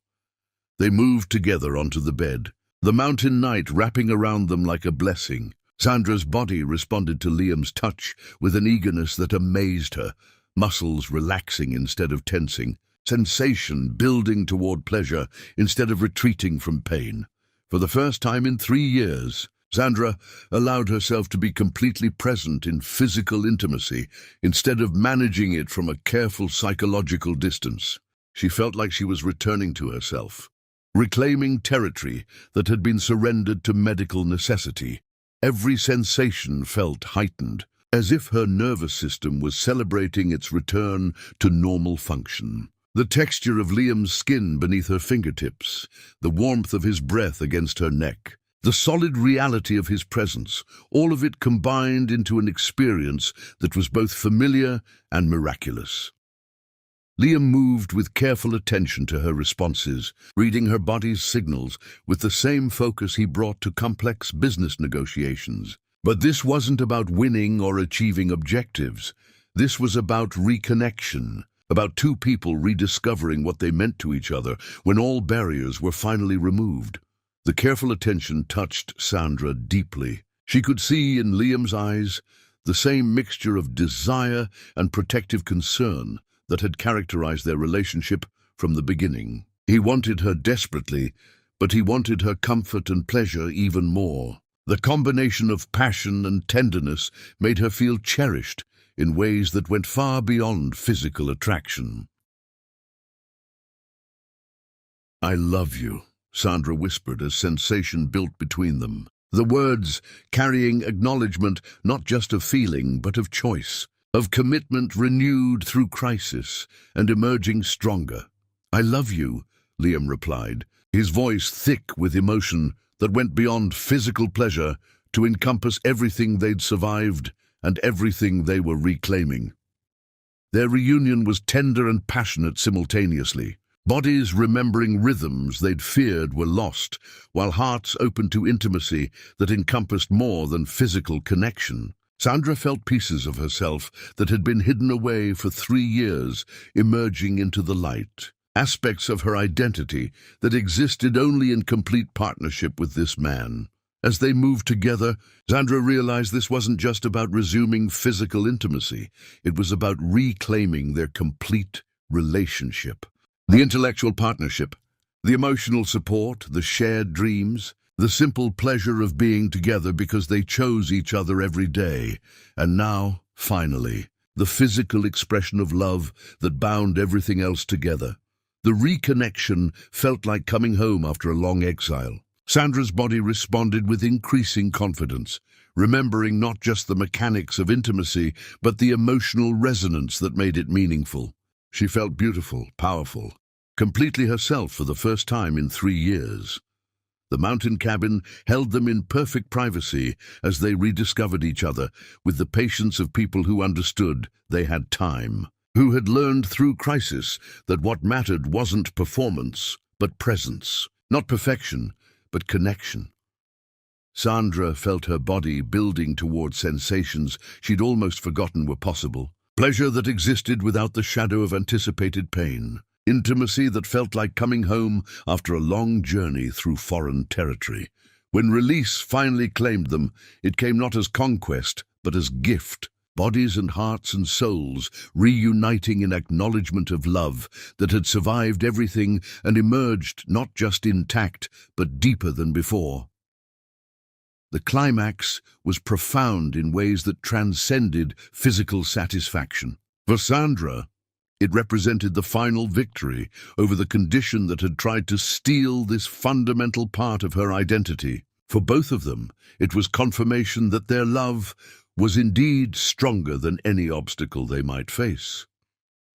They moved together onto the bed, the mountain night wrapping around them like a blessing. Sandra's body responded to Liam's touch with an eagerness that amazed her, muscles relaxing instead of tensing, sensation building toward pleasure instead of retreating from pain. For the first time in 3 years, Sandra allowed herself to be completely present in physical intimacy instead of managing it from a careful psychological distance. She felt like she was returning to herself, reclaiming territory that had been surrendered to medical necessity. Every sensation felt heightened, as if her nervous system was celebrating its return to normal function. The texture of Liam's skin beneath her fingertips, the warmth of his breath against her neck, the solid reality of his presence, all of it combined into an experience that was both familiar and miraculous. Liam moved with careful attention to her responses, reading her body's signals with the same focus he brought to complex business negotiations. But this wasn't about winning or achieving objectives. This was about reconnection, about two people rediscovering what they meant to each other when all barriers were finally removed. The careful attention touched Sandra deeply. She could see in Liam's eyes the same mixture of desire and protective concern that had characterized their relationship from the beginning. He wanted her desperately, but he wanted her comfort and pleasure even more. The combination of passion and tenderness made her feel cherished in ways that went far beyond physical attraction. "I love you," Sandra whispered as sensation built between them. The words carrying acknowledgement not just of feeling, but of choice, of commitment renewed through crisis and emerging stronger. "I love you," Liam replied, his voice thick with emotion that went beyond physical pleasure to encompass everything they'd survived and everything they were reclaiming. Their reunion was tender and passionate simultaneously, bodies remembering rhythms they'd feared were lost, while hearts opened to intimacy that encompassed more than physical connection. Sandra felt pieces of herself that had been hidden away for 3 years emerging into the light. Aspects of her identity that existed only in complete partnership with this man. As they moved together, Sandra realized this wasn't just about resuming physical intimacy. It was about reclaiming their complete relationship. The intellectual partnership, the emotional support, the shared dreams, the simple pleasure of being together because they chose each other every day. And now, finally, the physical expression of love that bound everything else together. The reconnection felt like coming home after a long exile. Sandra's body responded with increasing confidence, remembering not just the mechanics of intimacy, but the emotional resonance that made it meaningful. She felt beautiful, powerful, completely herself for the first time in 3 years. The mountain cabin held them in perfect privacy as they rediscovered each other with the patience of people who understood they had time, who had learned through crisis that what mattered wasn't performance, but presence, not perfection, but connection. Sandra felt her body building toward sensations she'd almost forgotten were possible. Pleasure that existed without the shadow of anticipated pain. Intimacy that felt like coming home after a long journey through foreign territory. When release finally claimed them, it came not as conquest, but as gift. Bodies and hearts and souls reuniting in acknowledgement of love that had survived everything and emerged not just intact, but deeper than before. The climax was profound in ways that transcended physical satisfaction. For Sandra, it represented the final victory over the condition that had tried to steal this fundamental part of her identity. For both of them, it was confirmation that their love was indeed stronger than any obstacle they might face.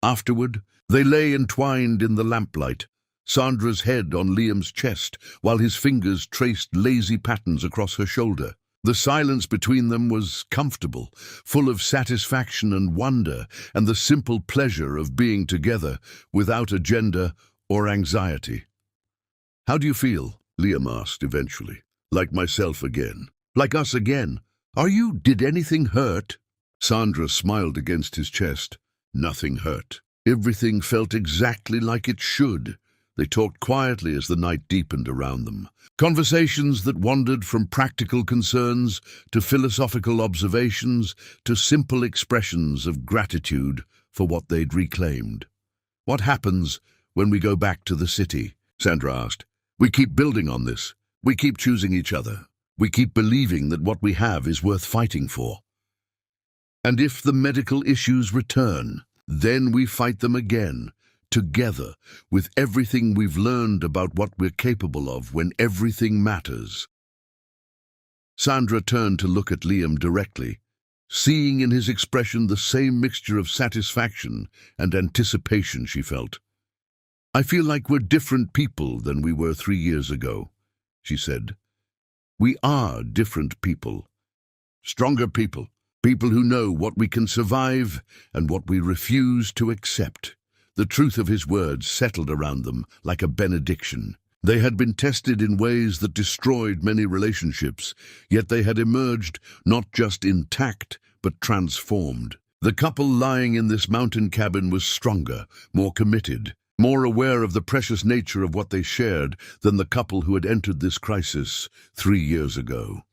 Afterward, they lay entwined in the lamplight, Sandra's head on Liam's chest, while his fingers traced lazy patterns across her shoulder. The silence between them was comfortable, full of satisfaction and wonder, and the simple pleasure of being together, without agenda or anxiety. "How do you feel?" Liam asked eventually. "Like myself again. Like us again. Did anything hurt?" Sandra smiled against his chest. "Nothing hurt. Everything felt exactly like it should." They talked quietly as the night deepened around them. Conversations that wandered from practical concerns to philosophical observations to simple expressions of gratitude for what they'd reclaimed. "What happens when we go back to the city?" Sandra asked. "We keep building on this. We keep choosing each other. We keep believing that what we have is worth fighting for. And if the medical issues return, then we fight them again, together, with everything we've learned about what we're capable of when everything matters." Sandra turned to look at Liam directly, seeing in his expression the same mixture of satisfaction and anticipation she felt. "I feel like we're different people than we were 3 years ago," she said. "We are different people. Stronger people. People who know what we can survive and what we refuse to accept." The truth of his words settled around them like a benediction. They had been tested in ways that destroyed many relationships, yet they had emerged not just intact, but transformed. The couple lying in this mountain cabin was stronger, more committed, more aware of the precious nature of what they shared than the couple who had entered this crisis 3 years ago.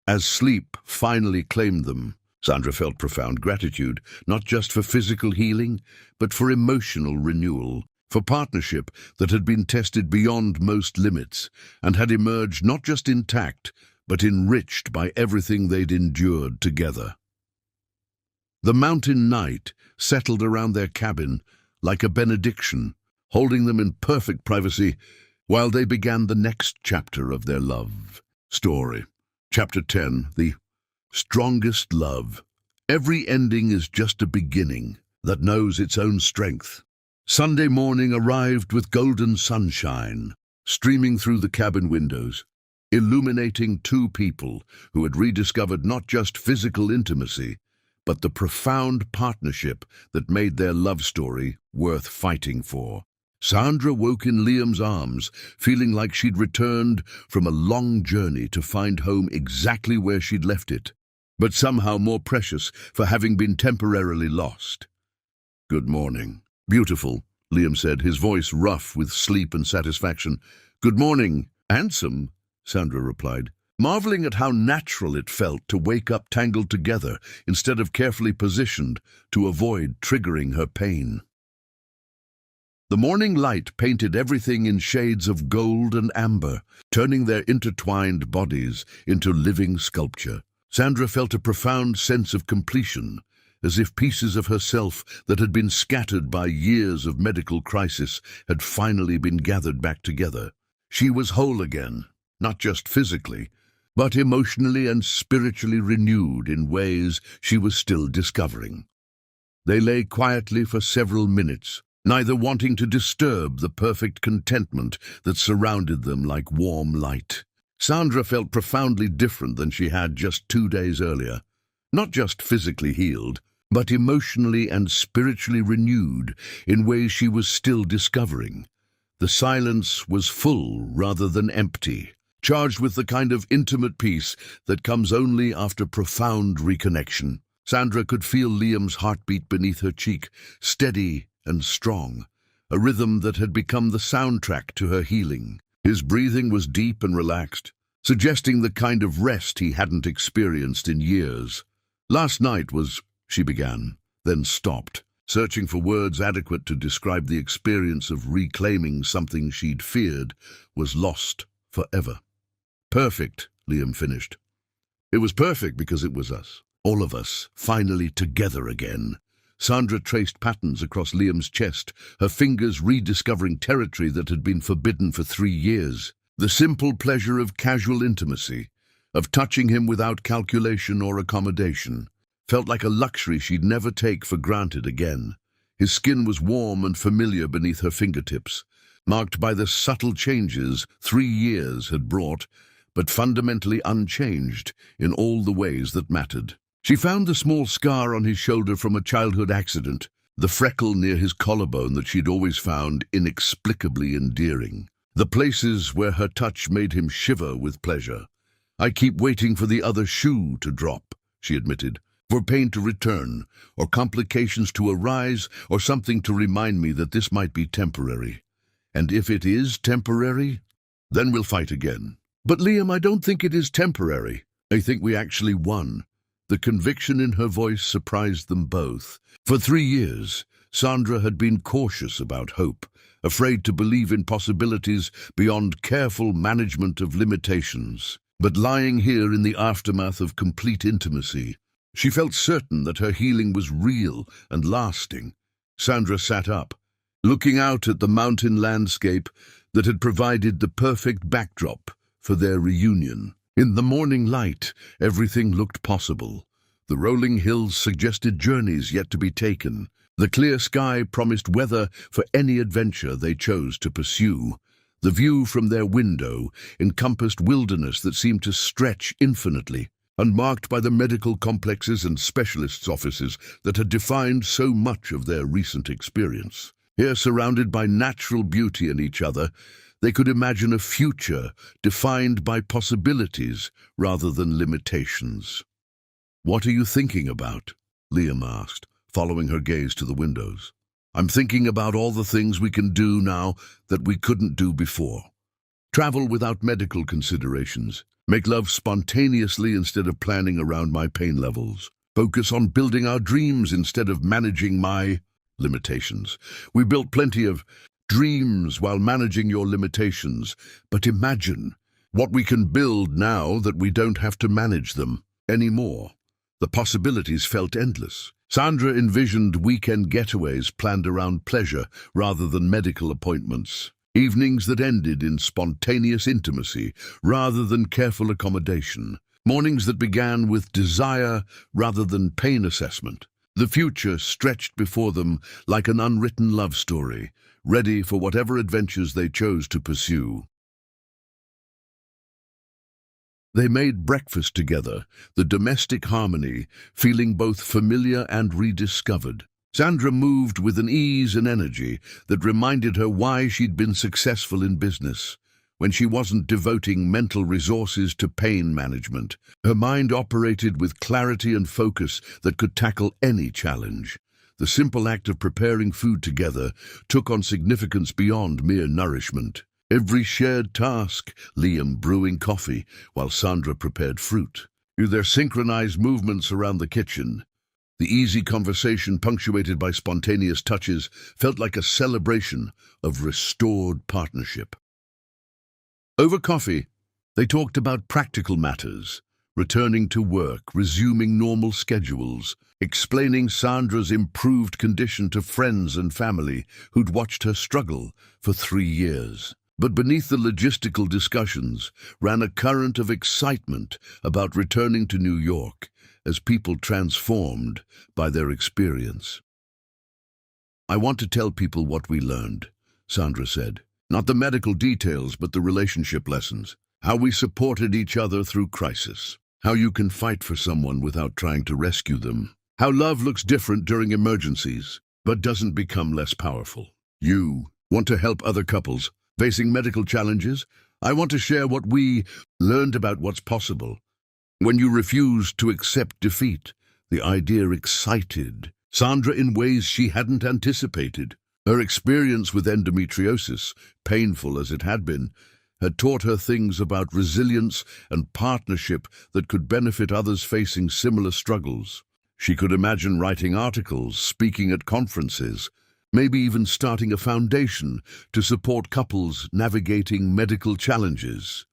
As sleep finally claimed them, Sandra felt profound gratitude, not just for physical healing, but for emotional renewal, for partnership that had been tested beyond most limits and had emerged not just intact, but enriched by everything they'd endured together. The mountain night settled around their cabin like a benediction, holding them in perfect privacy while they began the next chapter of their love story. Chapter 10, The Strongest Love. Every ending is just a beginning that knows its own strength. Sunday morning arrived with golden sunshine, streaming through the cabin windows, illuminating two people who had rediscovered not just physical intimacy, but the profound partnership that made their love story worth fighting for. Sandra woke in Liam's arms, feeling like she'd returned from a long journey to find home exactly where she'd left it, but somehow more precious for having been temporarily lost. "Good morning." "Beautiful," Liam said, his voice rough with sleep and satisfaction. "Good morning." "Handsome," Sandra replied, marveling at how natural it felt to wake up tangled together instead of carefully positioned to avoid triggering her pain. The morning light painted everything in shades of gold and amber, turning their intertwined bodies into living sculpture. Sandra felt a profound sense of completion, as if pieces of herself that had been scattered by years of medical crisis had finally been gathered back together. She was whole again, not just physically, but emotionally and spiritually renewed in ways she was still discovering. They lay quietly for several minutes, neither wanting to disturb the perfect contentment that surrounded them like warm light. Sandra felt profoundly different than she had just 2 days earlier. Not just physically healed, but emotionally and spiritually renewed in ways she was still discovering. The silence was full rather than empty, charged with the kind of intimate peace that comes only after profound reconnection. Sandra could feel Liam's heartbeat beneath her cheek, steady and strong, a rhythm that had become the soundtrack to her healing. His breathing was deep and relaxed, suggesting the kind of rest he hadn't experienced in years. "Last night was," she began, then stopped, searching for words adequate to describe the experience of reclaiming something she'd feared was lost forever. "Perfect," Liam finished. "It was perfect because it was us. All of us, finally together again." Sandra traced patterns across Liam's chest, her fingers rediscovering territory that had been forbidden for 3 years. The simple pleasure of casual intimacy, of touching him without calculation or accommodation, felt like a luxury she'd never take for granted again. His skin was warm and familiar beneath her fingertips, marked by the subtle changes 3 years had brought, but fundamentally unchanged in all the ways that mattered. She found the small scar on his shoulder from a childhood accident, the freckle near his collarbone that she'd always found inexplicably endearing, the places where her touch made him shiver with pleasure. "I keep waiting for the other shoe to drop," she admitted, "for pain to return, or complications to arise, or something to remind me that this might be temporary. And if it is temporary, then we'll fight again." "But Liam, I don't think it is temporary. I think we actually won." The conviction in her voice surprised them both. For 3 years, Sandra had been cautious about hope, afraid to believe in possibilities beyond careful management of limitations. But lying here in the aftermath of complete intimacy, she felt certain that her healing was real and lasting. Sandra sat up, looking out at the mountain landscape that had provided the perfect backdrop for their reunion. In the morning light, everything looked possible. The rolling hills suggested journeys yet to be taken. The clear sky promised weather for any adventure they chose to pursue. The view from their window encompassed wilderness that seemed to stretch infinitely, unmarked by the medical complexes and specialists' offices that had defined so much of their recent experience. Here, surrounded by natural beauty in each other, they could imagine a future defined by possibilities rather than limitations. "What are you thinking about?" Liam asked, following her gaze to the windows. "I'm thinking about all the things we can do now that we couldn't do before. Travel without medical considerations. Make love spontaneously instead of planning around my pain levels. Focus on building our dreams instead of managing my limitations. We built plenty of dreams while managing your limitations, but imagine what we can build now that we don't have to manage them anymore." The possibilities felt endless. Sandra envisioned weekend getaways planned around pleasure rather than medical appointments. Evenings that ended in spontaneous intimacy rather than careful accommodation. Mornings that began with desire rather than pain assessment. The future stretched before them like an unwritten love story, ready for whatever adventures they chose to pursue. They made breakfast together, the domestic harmony feeling both familiar and rediscovered. Sandra moved with an ease and energy that reminded her why she'd been successful in business. When she wasn't devoting mental resources to pain management, her mind operated with clarity and focus that could tackle any challenge. The simple act of preparing food together took on significance beyond mere nourishment. Every shared task, Liam brewing coffee while Sandra prepared fruit. Through their synchronized movements around the kitchen, the easy conversation punctuated by spontaneous touches felt like a celebration of restored partnership. Over coffee, they talked about practical matters, returning to work, resuming normal schedules, explaining Sandra's improved condition to friends and family who'd watched her struggle for 3 years. But beneath the logistical discussions ran a current of excitement about returning to New York as people transformed by their experience. "I want to tell people what we learned," Sandra said. "Not the medical details, but the relationship lessons. How we supported each other through crisis. How you can fight for someone without trying to rescue them. How love looks different during emergencies, but doesn't become less powerful. You want to help other couples facing medical challenges. I want to share what we learned about what's possible. When you refuse to accept defeat, the idea excited Sandra in ways she hadn't anticipated. Her experience with endometriosis, painful as it had been, had taught her things about resilience and partnership that could benefit others facing similar struggles. She could imagine writing articles, speaking at conferences, maybe even starting a foundation to support couples navigating medical challenges.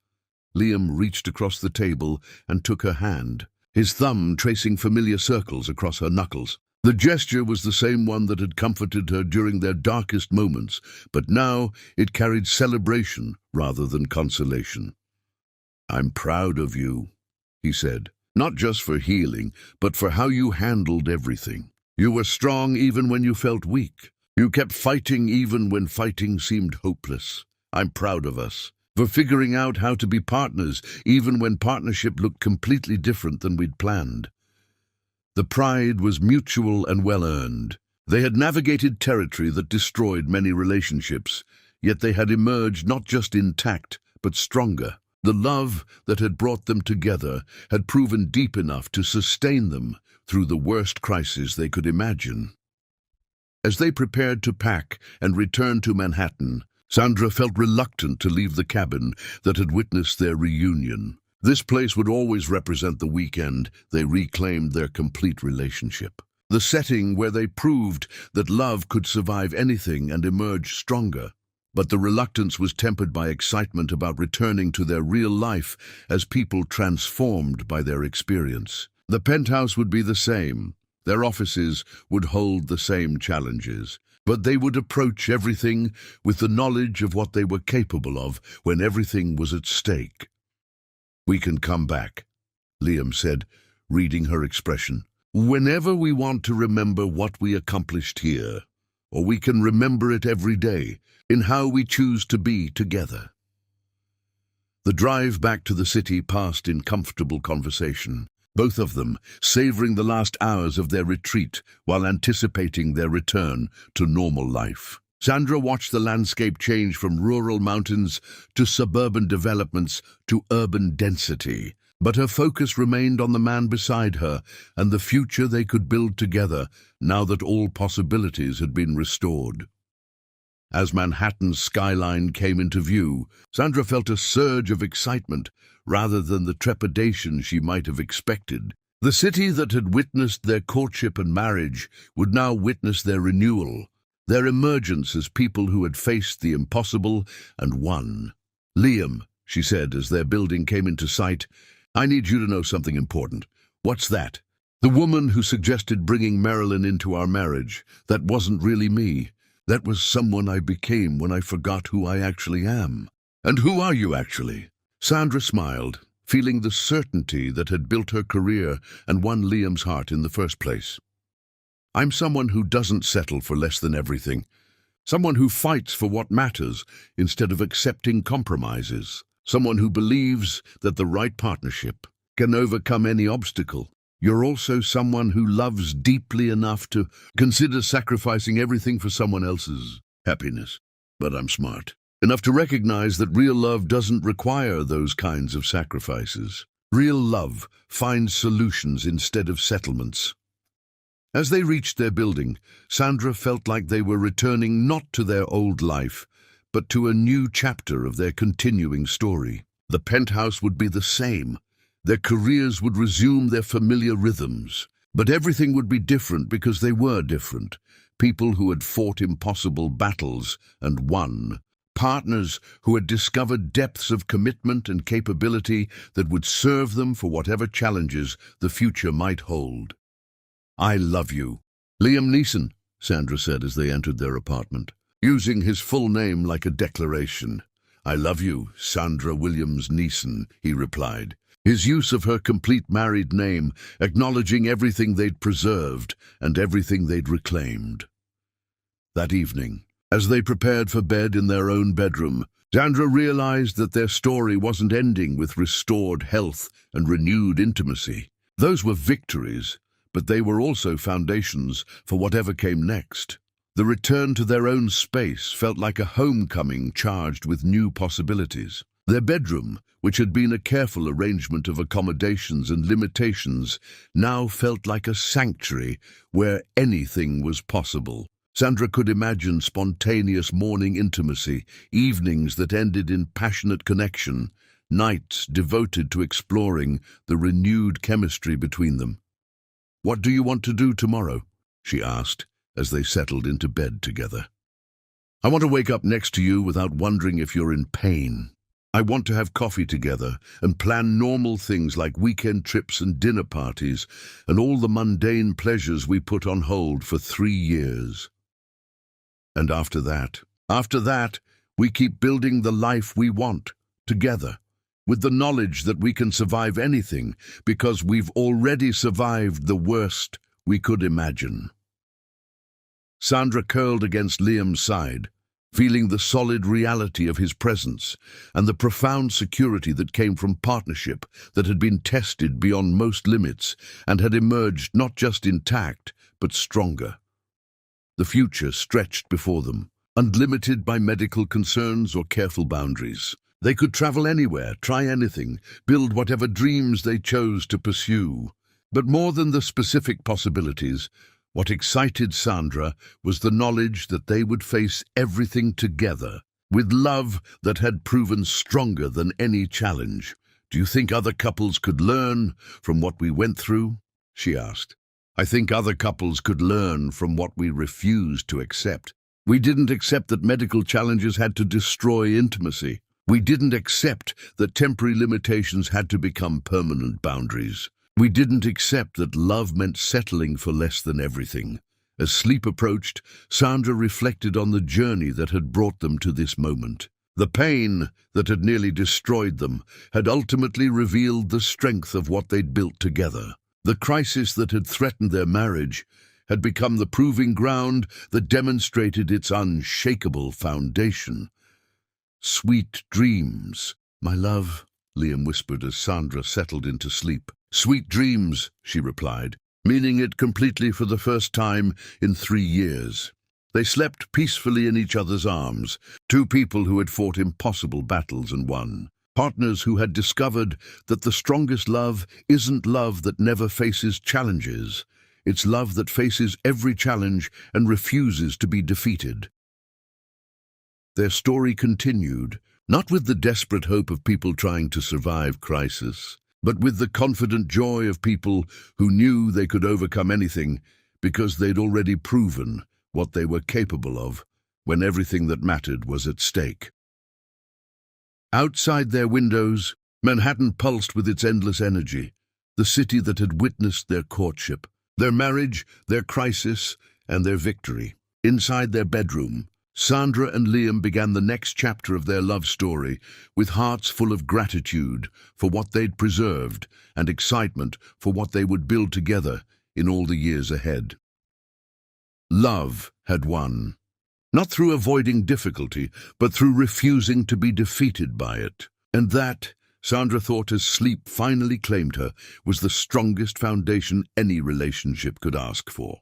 Liam reached across the table and took her hand, his thumb tracing familiar circles across her knuckles. The gesture was the same one that had comforted her during their darkest moments, but now it carried celebration rather than consolation. "I'm proud of you," he said, "not just for healing, but for how you handled everything. You were strong even when you felt weak. You kept fighting even when fighting seemed hopeless. I'm proud of us for figuring out how to be partners even when partnership looked completely different than we'd planned." The pride was mutual and well-earned. They had navigated territory that destroyed many relationships, yet they had emerged not just intact, but stronger. The love that had brought them together had proven deep enough to sustain them through the worst crisis they could imagine. As they prepared to pack and return to Manhattan, Sandra felt reluctant to leave the cabin that had witnessed their reunion. This place would always represent the weekend they reclaimed their complete relationship. The setting where they proved that love could survive anything and emerge stronger. But the reluctance was tempered by excitement about returning to their real life as people transformed by their experience. The penthouse would be the same. Their offices would hold the same challenges. But they would approach everything with the knowledge of what they were capable of when everything was at stake. "We can come back," Liam said, reading her expression. "Whenever we want to remember what we accomplished here, or we can remember it every day in how we choose to be together." The drive back to the city passed in comfortable conversation, both of them savoring the last hours of their retreat while anticipating their return to normal life. Sandra watched the landscape change from rural mountains to suburban developments to urban density, but her focus remained on the man beside her and the future they could build together now that all possibilities had been restored. As Manhattan's skyline came into view, Sandra felt a surge of excitement rather than the trepidation she might have expected. The city that had witnessed their courtship and marriage would now witness their renewal, their emergence as people who had faced the impossible and won. "Liam," she said as their building came into sight, "I need you to know something important." "What's that?" "The woman who suggested bringing Marilyn into our marriage, that wasn't really me. That was someone I became when I forgot who I actually am." "And who are you actually?" Sandra smiled, feeling the certainty that had built her career and won Liam's heart in the first place. "I'm someone who doesn't settle for less than everything. Someone who fights for what matters instead of accepting compromises. Someone who believes that the right partnership can overcome any obstacle. You're also someone who loves deeply enough to consider sacrificing everything for someone else's happiness. But I'm smart enough to recognize that real love doesn't require those kinds of sacrifices. Real love finds solutions instead of settlements." As they reached their building, Sandra felt like they were returning not to their old life, but to a new chapter of their continuing story. The penthouse would be the same. Their careers would resume their familiar rhythms. But everything would be different because they were different. People who had fought impossible battles and won. Partners who had discovered depths of commitment and capability that would serve them for whatever challenges the future might hold. "I love you." "Liam Neeson," Sandra said as they entered their apartment, using his full name like a declaration. "I love you, Sandra Williams Neeson," he replied, his use of her complete married name acknowledging everything they'd preserved and everything they'd reclaimed. That evening, as they prepared for bed in their own bedroom, Sandra realized that their story wasn't ending with restored health and renewed intimacy. Those were victories, but they were also foundations for whatever came next. The return to their own space felt like a homecoming charged with new possibilities. Their bedroom, which had been a careful arrangement of accommodations and limitations, now felt like a sanctuary where anything was possible. Sandra could imagine spontaneous morning intimacy, evenings that ended in passionate connection, nights devoted to exploring the renewed chemistry between them. "What do you want to do tomorrow?" she asked, as they settled into bed together. "I want to wake up next to you without wondering if you're in pain. I want to have coffee together and plan normal things like weekend trips and dinner parties and all the mundane pleasures we put on hold for 3 years. And after that, we keep building the life we want, together, with the knowledge that we can survive anything because we've already survived the worst we could imagine." Sandra curled against Liam's side, feeling the solid reality of his presence and the profound security that came from partnership that had been tested beyond most limits and had emerged not just intact, but stronger. The future stretched before them, unlimited by medical concerns or careful boundaries. They could travel anywhere, try anything, build whatever dreams they chose to pursue. But more than the specific possibilities, what excited Sandra was the knowledge that they would face everything together, with love that had proven stronger than any challenge. "Do you think other couples could learn from what we went through?" she asked. "I think other couples could learn from what we refused to accept. We didn't accept that medical challenges had to destroy intimacy. We didn't accept that temporary limitations had to become permanent boundaries. We didn't accept that love meant settling for less than everything." As sleep approached, Sandra reflected on the journey that had brought them to this moment. The pain that had nearly destroyed them had ultimately revealed the strength of what they'd built together. The crisis that had threatened their marriage had become the proving ground that demonstrated its unshakable foundation. "Sweet dreams, my love," Liam whispered as Sandra settled into sleep. "Sweet dreams," she replied, meaning it completely for the first time in 3 years. They slept peacefully in each other's arms, two people who had fought impossible battles and won. Partners who had discovered that the strongest love isn't love that never faces challenges. It's love that faces every challenge and refuses to be defeated. Their story continued, not with the desperate hope of people trying to survive crisis, but with the confident joy of people who knew they could overcome anything because they'd already proven what they were capable of when everything that mattered was at stake. Outside their windows, Manhattan pulsed with its endless energy, the city that had witnessed their courtship, their marriage, their crisis, and their victory. Inside their bedroom, Sandra and Liam began the next chapter of their love story with hearts full of gratitude for what they'd preserved and excitement for what they would build together in all the years ahead. Love had won, not through avoiding difficulty, but through refusing to be defeated by it. And that, Sandra thought as sleep finally claimed her, was the strongest foundation any relationship could ask for.